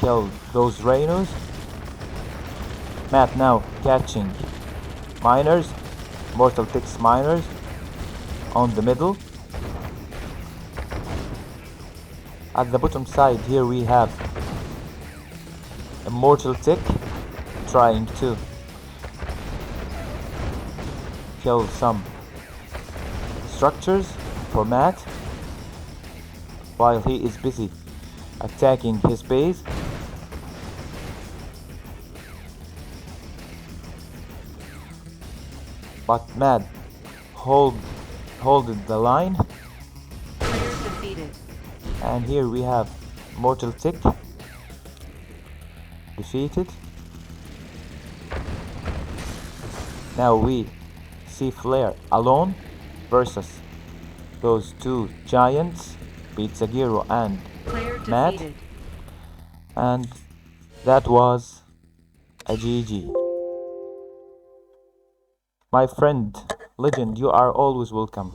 kill those Rhinos. Matt now catching miners, Mortal Tick's miners on the middle. At the bottom side here we have Immortal Tick trying to kill some structures for Matt while he is busy attacking his base. But Matt holded the line. Player defeated. And here we have Mortal Tick defeated. Now we see Flare alone versus those two giants, Pizza Giro and Player Matt. defeated. And that was a GG. My friend Legend, you are always welcome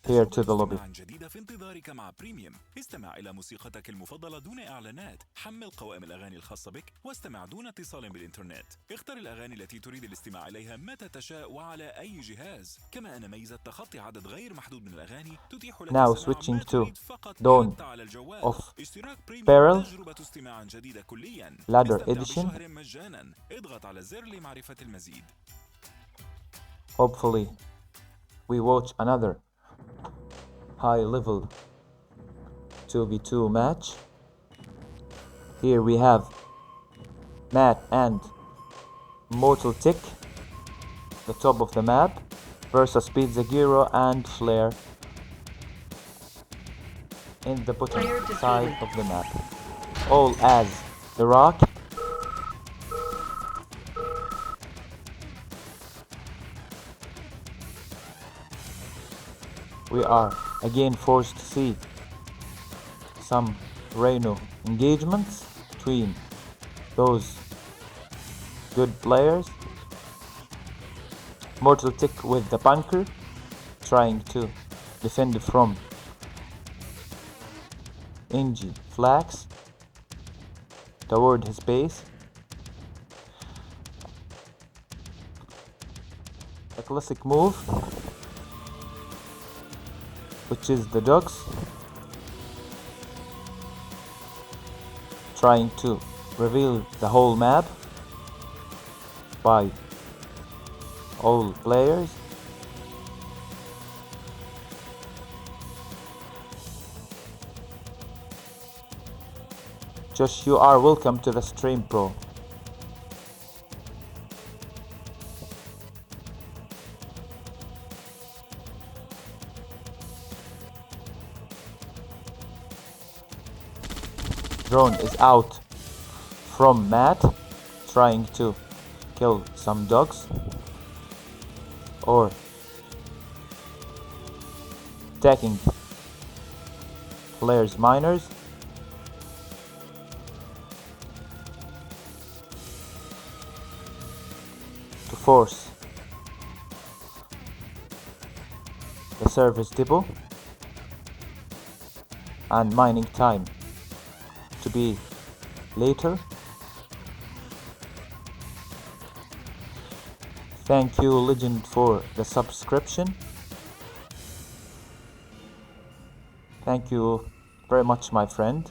here to the lobby. جديدة في انتظارك مع بريميوم. استمع إلى موسيقتك المفضلة دون إعلانات. حمل قوائم الأغاني الخاصة بك واستمع دون اتصال بالإنترنت. اختر الأغاني التي تريد الاستماع إليها متى تشاء وعلى أي جهاز. كما أن ميزة تخطي عدد غير محدود من الأغاني تتيح لك Now استماع switching ما to تريد فقط Dawn حتى على الجوال. of اشتراك بريميوم Peril تجربة استماع جديدة كليا. Ladder استمتع Edition. بشهر مجانا. اضغط على الزر لمعرفة المزيد. Hopefully we watch another high level 2v2 match. Here we have Matt and Mortal Tick, the top of the map, versus Pizza Giro and Flare in the bottom side of the map. All as The Rock. we are again forced to see some Reno engagements between those good players. Mortal Tick with the bunker, trying to defend from Inji Flax toward his base. A classic move, which is the dogs, trying to reveal the whole map by all players. Josh, you are welcome to the stream, bro. Drone is out from Matt, trying to kill some dogs or attacking players' miners. To force the service depot and mining time to be later. Thank you, Legend, for the subscription. Thank you very much, my friend.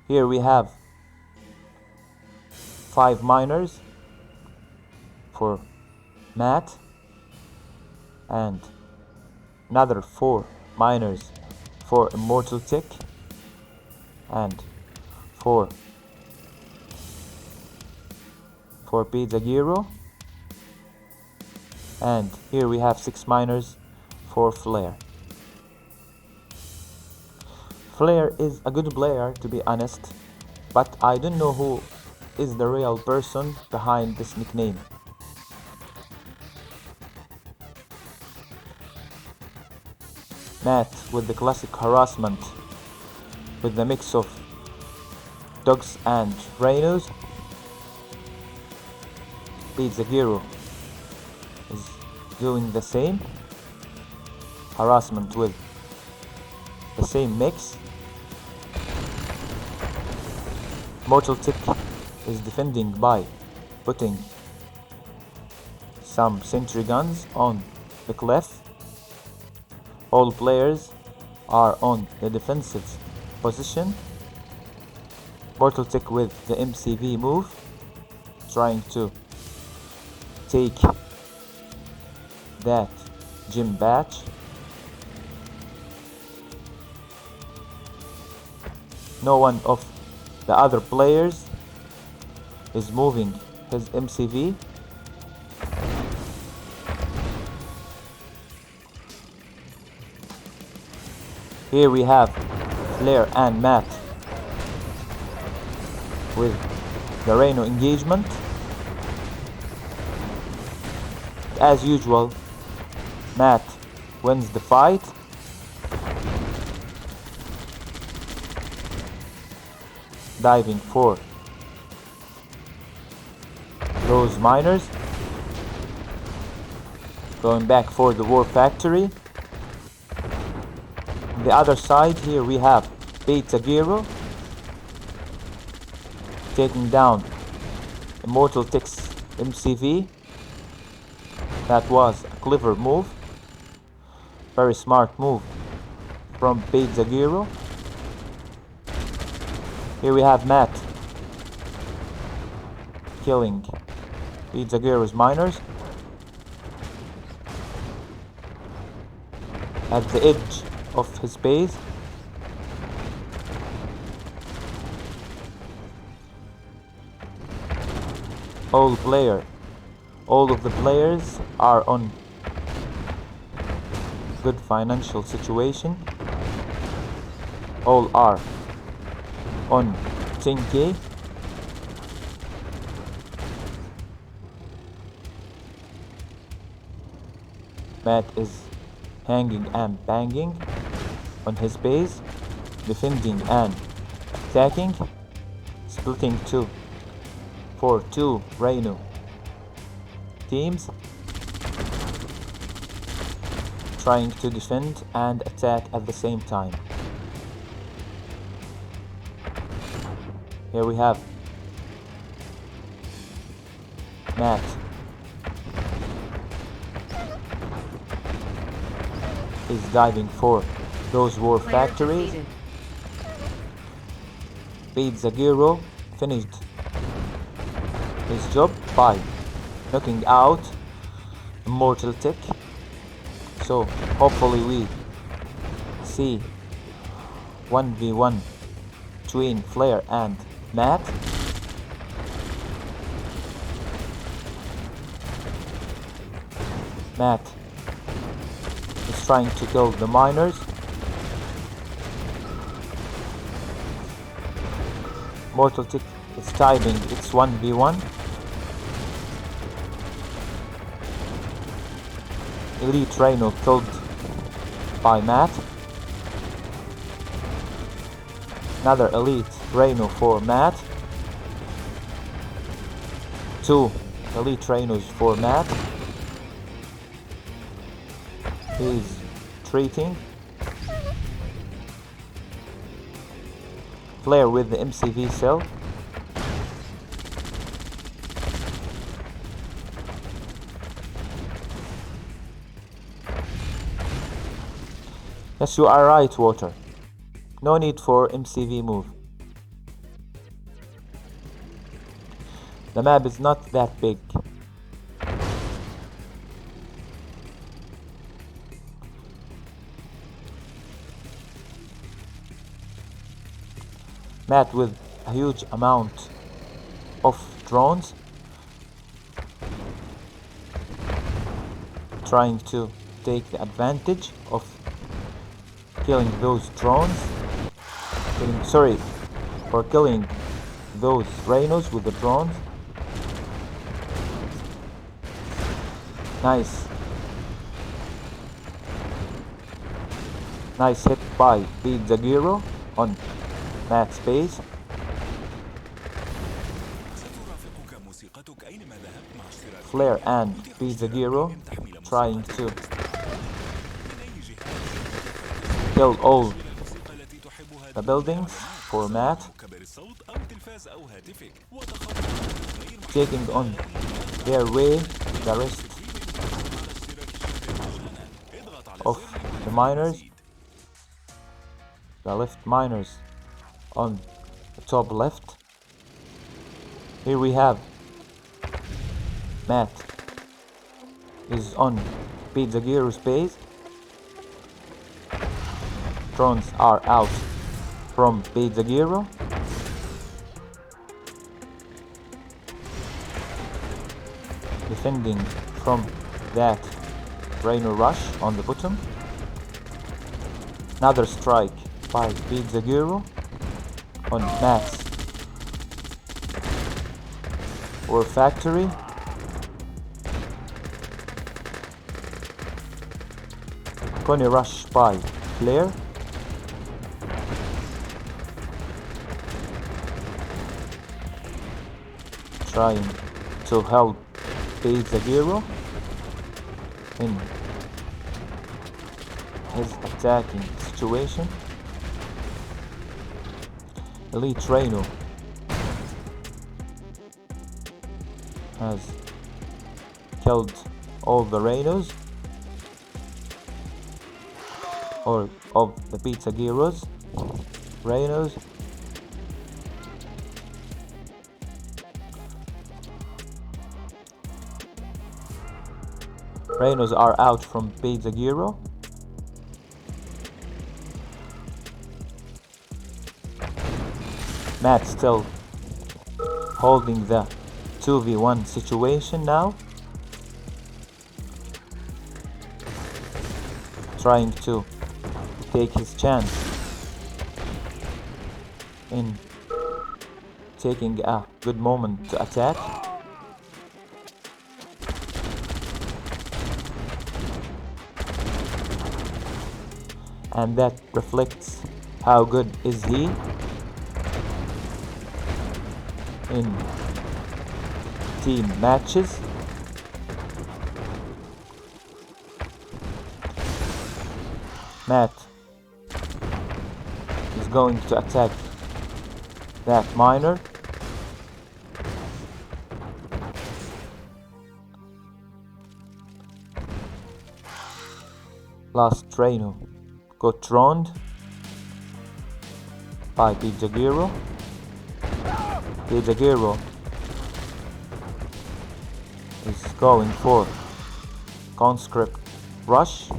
Here we have 5 miners for Matt and another 4 miners for Immortal Tick and 4 for Pizza Giro, and here we have 6 miners for Flare. Flare is a good player, to be honest, but I don't know who is the real person behind this nickname. Matt with the classic harassment with the mix of dogs and rhinos. Pizza Hero is doing the same harassment with the same mix. Mortal Tick is defending by putting some sentry guns on the cliff. All players are on the defensive position. Mortal Tick with the MCV move, trying to take that gym batch. No one of the other players is moving his MCV. Here we have Flare and Matt with the Reno engagement. As usual, Matt wins the fight. Diving for those miners. Going back for the war factory. On the other side, here we have Pizza Giro taking down Immortal Tick's MCV. That was a clever move, very smart move from Pizza Giro. Here we have Matt killing Pizza Giro's miners at the edge of his base. All of the players are on good financial situation. All are on 10k. Matt is hanging and banging on his base, defending and attacking, splitting two for two Rhino teams, trying to defend and attack at the same time. Here we have Matt is diving for those war Player factories. defeated. Beat Zagiro finished his job by knocking out Immortal Tick. So hopefully we see 1v1 between Flare and Matt. Matt is trying to kill the miners. Mortal Tick is typing it's 1v1. Elite Rhino killed by Matt. Another Elite Rhino for Matt. Two Elite Rhinos for Matt. He's treating. Flare with the MCV cell. Yes, you are right, Water. No need for MCV move. The map is not that big. Matt with a huge amount of drones, trying to take the advantage of killing those drones, killing those rhinos with the drones. Nice hit by Beat Zagiro on Matt's base. سترافقك موسيقتك أينما ذهبت مع اشتراك Flare and Beat Zagiro trying to kill all the buildings for Matt, taking on their way the rest of the miners, the left miners on the top left. Here we have Matt is on Beat Zagiro's base. Drones are out from Beat Zagiro. Defending from that Rhino rush on the bottom. Another strike by Beat Zagiro on Matt's war factory. Coney rush by Flare. Trying to help Beat Zagiro in his attacking situation. Elite Rhino has killed all the Rhinos or of the Beat Zagiro's Rhinos. Rhinos are out from Beat Zagiro. Matt still holding the 2v1 situation now. Trying to take his chance in taking a good moment to attack. and that reflects how good is he in team matches. Matt is going to attack that miner. Last Traino got drowned by Pijagiro. Pijagiro is going for conscript rush.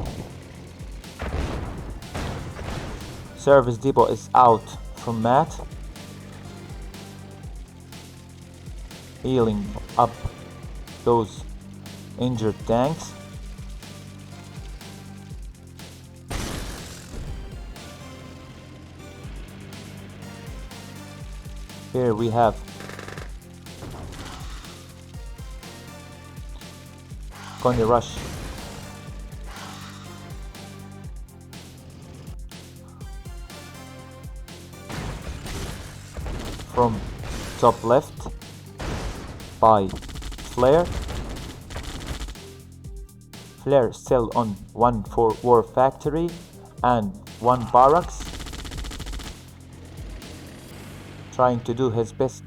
Service depot is out from Matt, healing up those injured tanks. Here we have Conny Rush from top left by Flare. Flare still on 1 for War Factory and 1 barracks, trying to do his best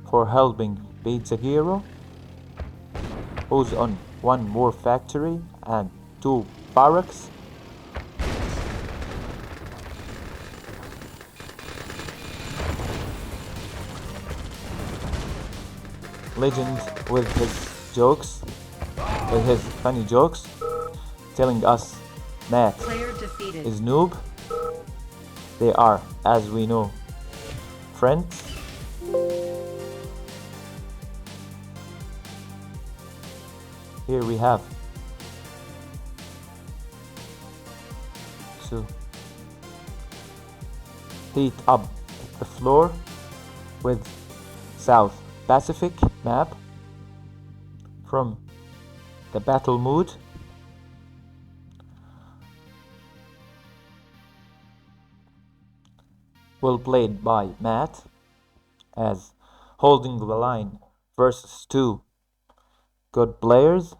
for helping Pizzaghero, who's on 1 War Factory and 2 barracks. Legend with his jokes, with his funny jokes, telling us Matt Player defeated. is noob. They are, as we know, friends. Here we have to heat up the floor with South Pacific map from the battle mood. Well played by Matt, as holding the line versus 2 good players.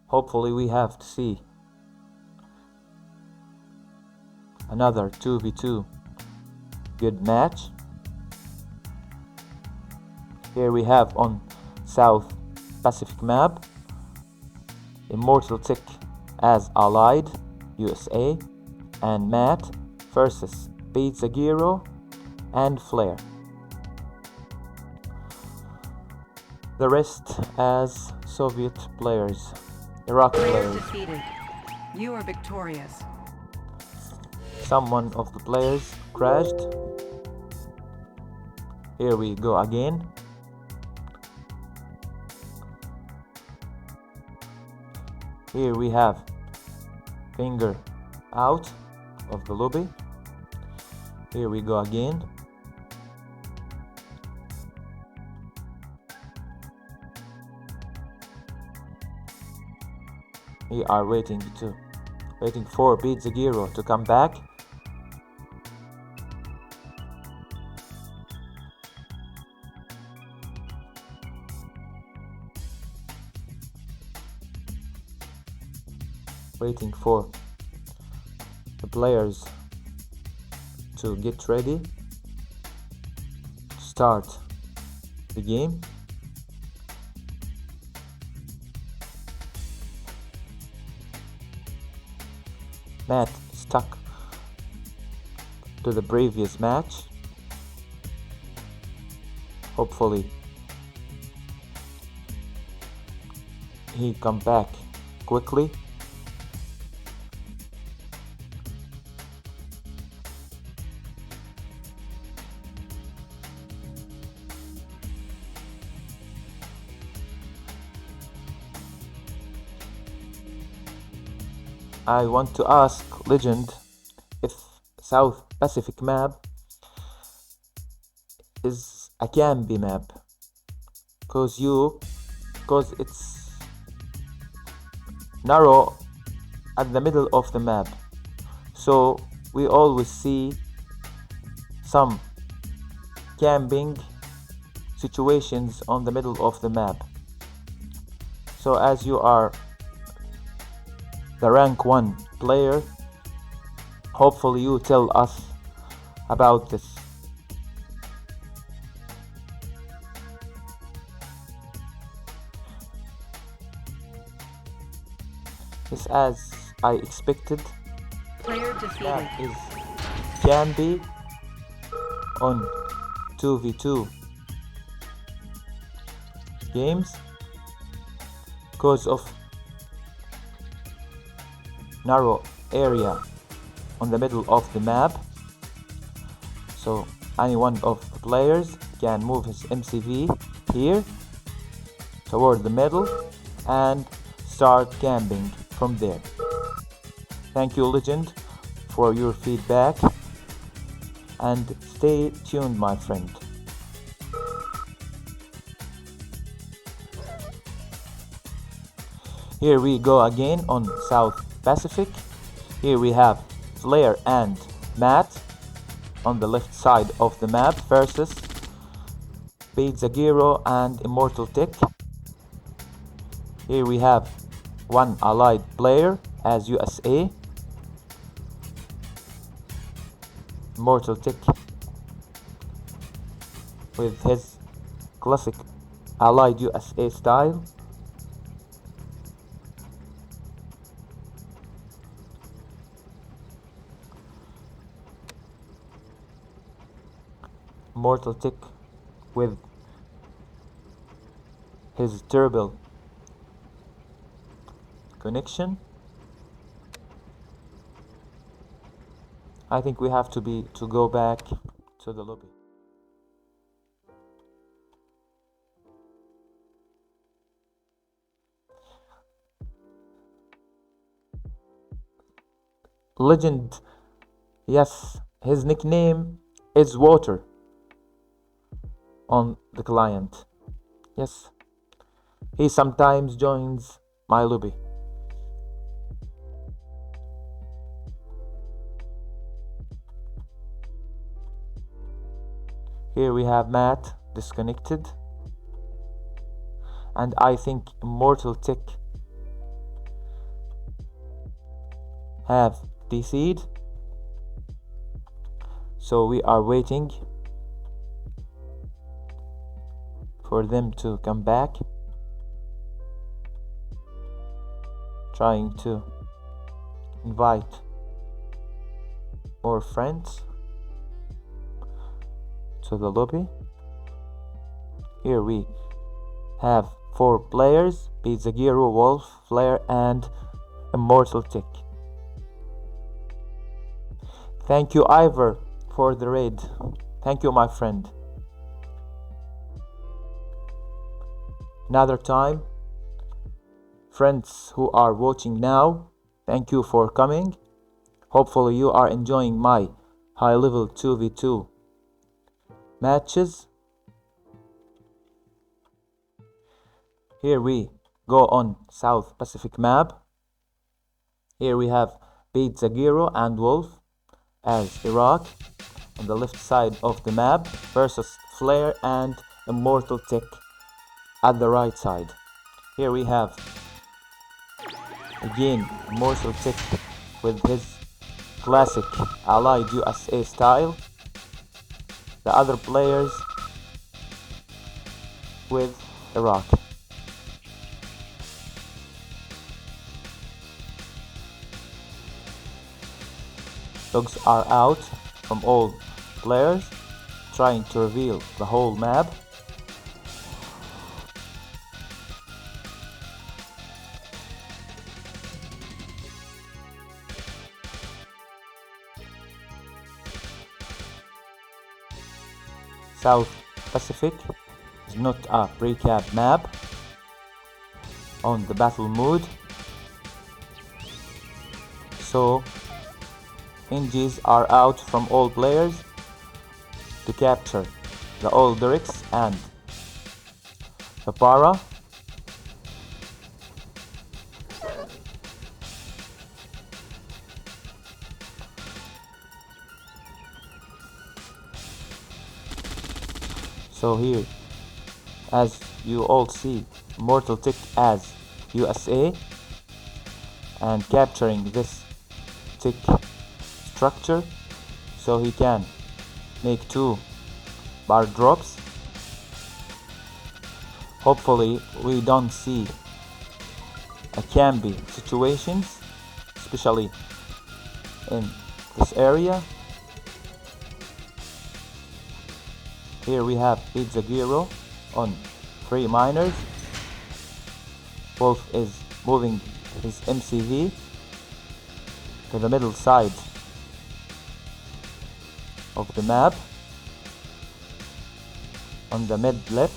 Hopefully we have to see another 2v2 good match. Here we have on South Pacific map Immortal Tick as allied USA and Matt versus Pizzaghero and Flare. The rest as Soviet players, Iraqi Player players. defeated. You are victorious. Some of the players crashed. Here we go again. Here we have Finger out of the lobby. Here we go again. We are waiting for Pizzaghero to come back. Waiting for the players to get ready to start the game. Matt stuck to the previous match. Hopefully he come back quickly. I want to ask Legend if South Pacific map is a Camby map, cause it's narrow at the middle of the map, so we always see some camping situations on the middle of the map. So as you are the rank 1 player, hopefully you tell us about this. This, as I expected, Player defeated. that is can be on 2v2 games because of narrow area on the middle of the map, so any one of the players can move his MCV here toward the middle and start camping from there. Thank you, Legend, for your feedback, and stay tuned, my friend. Here we go again on South Pacific. Here we have Flare and Matt on the left side of the map versus Pizzagiro and Immortal Tech. Here we have one allied player as USA, Immortal Tech, with his classic allied USA style. Immortal Tech with his terrible connection. I think we have to go back to the lobby. Legend, yes, his nickname is Water on the client. Yes, he sometimes joins my lobby. Here we have Matt disconnected, and I think Immortal Tech have DC'd, so we are waiting for them to come back, trying to invite more friends to the lobby. Here we have 4 players: Pizzagiro, Wolf, Flare, and Immortal Tech. Thank you, Ivor, for the raid. Thank you, my friend. Another time, friends who are watching now, thank you for coming. Hopefully you are enjoying my high level 2v2 matches. Here we go on South Pacific map. Here we have Pizzagiro and Wolf as Iraq on the left side of the map versus Flare and Immortal Tech at the right side. Here we have again Immortal Tech with his classic allied USA style. The other players with Iraq. Logs are out from all players, trying to reveal the whole map. South Pacific is not a recap map on the battle mode, so NGs are out from all players to capture the Aldrix and the Para. So here, as you all see, Mortal Tick as USA, and capturing this tick structure so he can make 2 bar drops. Hopefully we don't see a Camby situations, especially in this area. Here we have Pizza Giro on 3 miners. Wolf is moving his MCV to the middle side of the map on the mid left.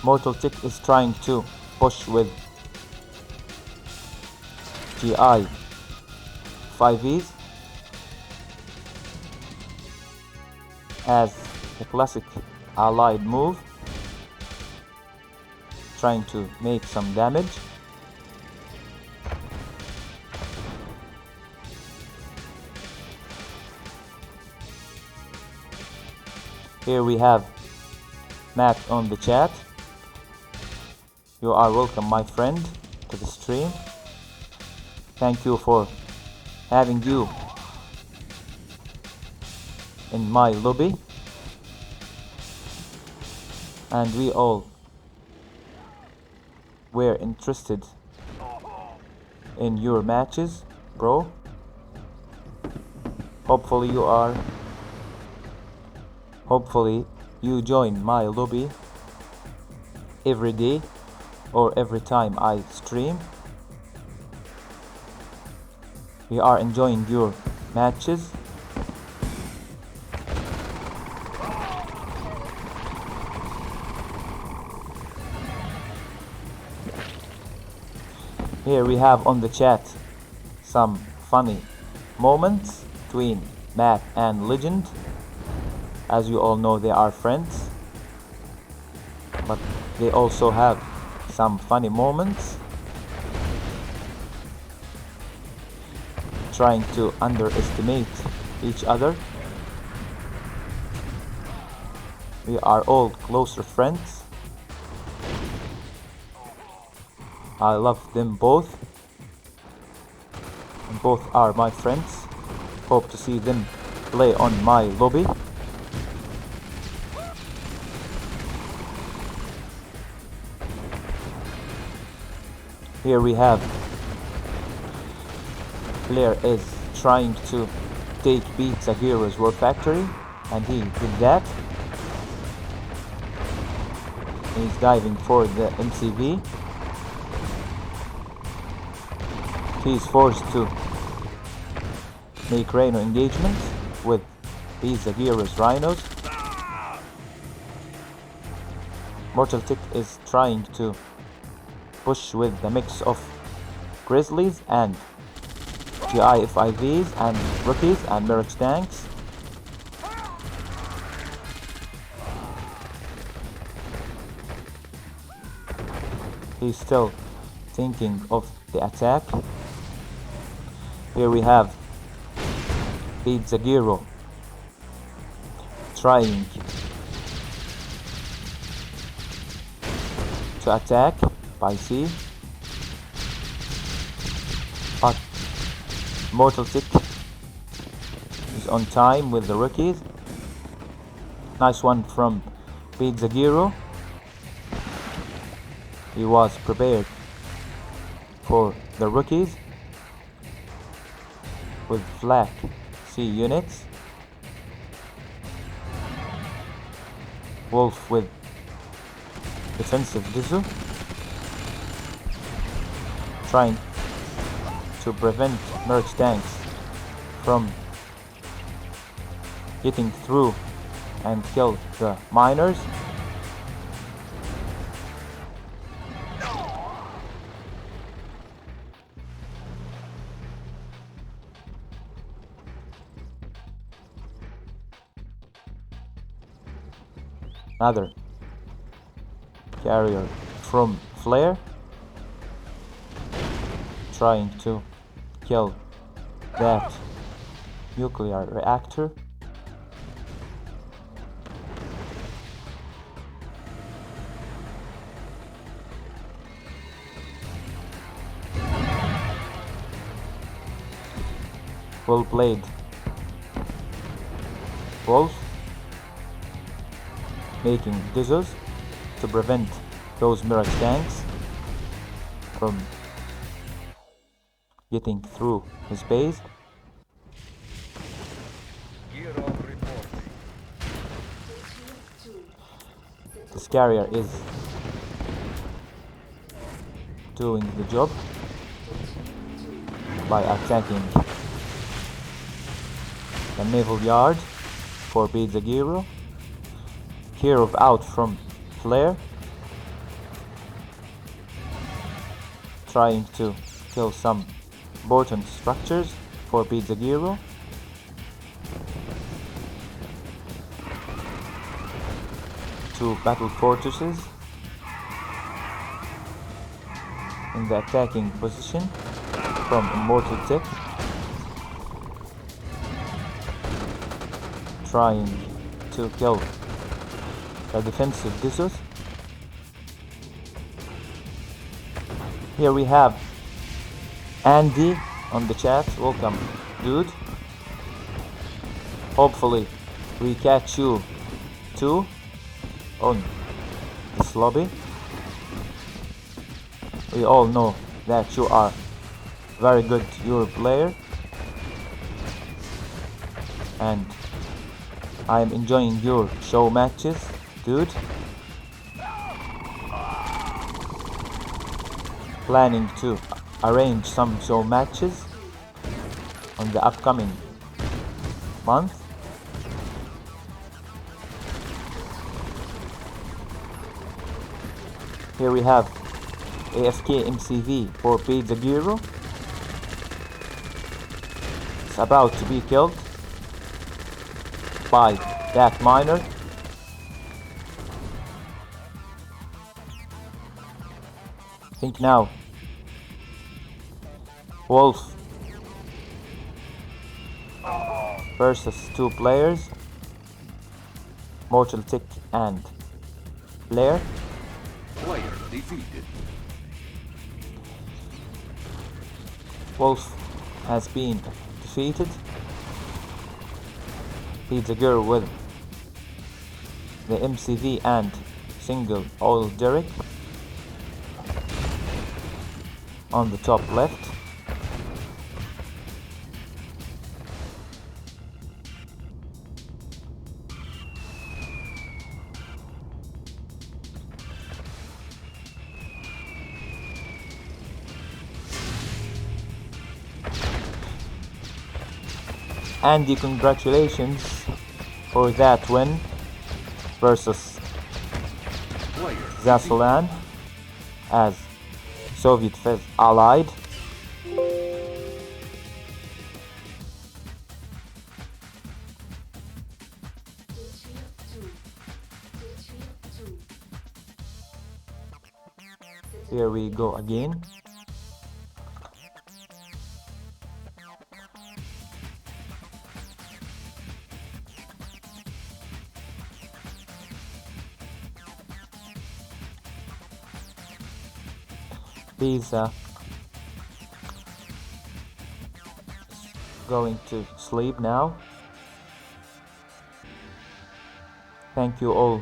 Mortal Tick is trying to push with GI 5Es as a classic allied move, trying to make some damage. Here we have Matt on the chat. You are welcome, my friend, to the stream. Thank you for having you in my lobby, and we all were interested in your matches, bro. Hopefully you join my lobby every day or every time I stream. We are enjoying your matches. Here we have on the chat some funny moments between Matt and Legend. As you all know, they are friends, but they also have some funny moments, trying to underestimate each other. We are all closer friends. I love them both, and both are my friends. Hope to see them play on my lobby. Here we have Flair is trying to take Pizza Giro's War Factory, and he did that. He's diving for the MCV. He's forced to make Rhino engagement with Pizza Giro's Rhinos. Mortal Tick is trying to push with the mix of Grizzlies and GI FIVs and rookies and Mirage tanks. He's still thinking of the attack. Here we have Pizza Giro trying to attack by sea, but Mortal Tick is on time with the rookies. Nice one from Pizza Giro. He was prepared for the rookies with Flak C units. Wolf with defensive Dizu, trying to prevent Merge tanks from getting through and kill the miners. Another carrier from Flare trying to kill that nuclear reactor. Well played, Wolf, making dizos to prevent those Mirage tanks from getting through his base. This carrier is doing the job by attacking the naval yard for Pizzagiro. Kirov out from flare, trying to kill some important structures for Pizzagiro. Two battle fortresses in the attacking position from Immortal Tech, trying to kill the defensive Dissos. Here we have Andy on the chat. Welcome, dude. Hopefully we catch you too on this lobby. We all know that you are very good Euro player, and I am enjoying your show matches, dude. Planning to arrange some show matches on the upcoming month. Here we have AFK MCV for Pizzagiro. It's about to be killed by that miner. I think now Wolf versus two players, Mortal Tick and Blair. Player defeated. Wolf has been defeated. Pizzagiro with the MCV and single oil derrick on the top left. Andy, congratulations for that win versus Zasolan as Soviet Fez allied. Here we go again. He's going to sleep now. Thank you all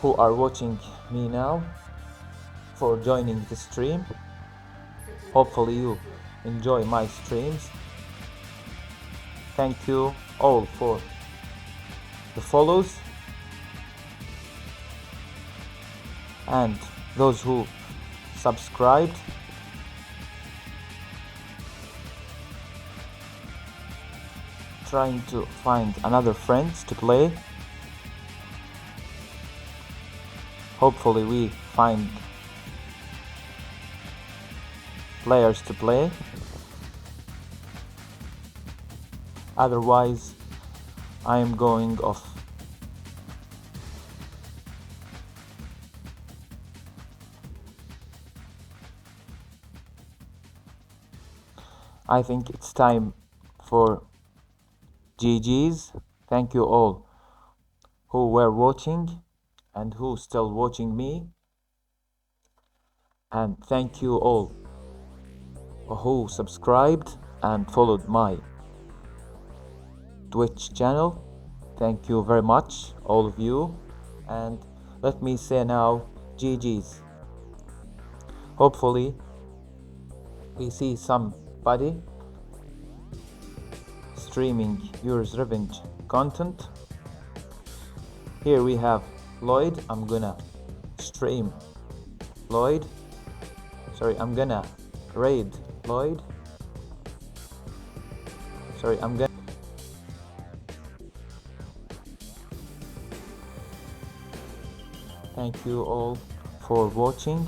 who are watching me now for joining the stream. Hopefully you enjoy my streams. Thank you all for the follows and those who subscribed. Trying to find another friends to play. Hopefully we find players to play. Otherwise I am going off. I think it's time for GG's. Thank you all who were watching and who still watching me, and thank you all who subscribed and followed my Twitch channel. Thank you very much, all of you, and let me say now GG's. Hopefully we see somebody streaming Yours Revenge content. Here we have Lloyd. I'm gonna stream Lloyd. Sorry, I'm gonna raid Lloyd. Sorry, I'm gonna thank you all for watching.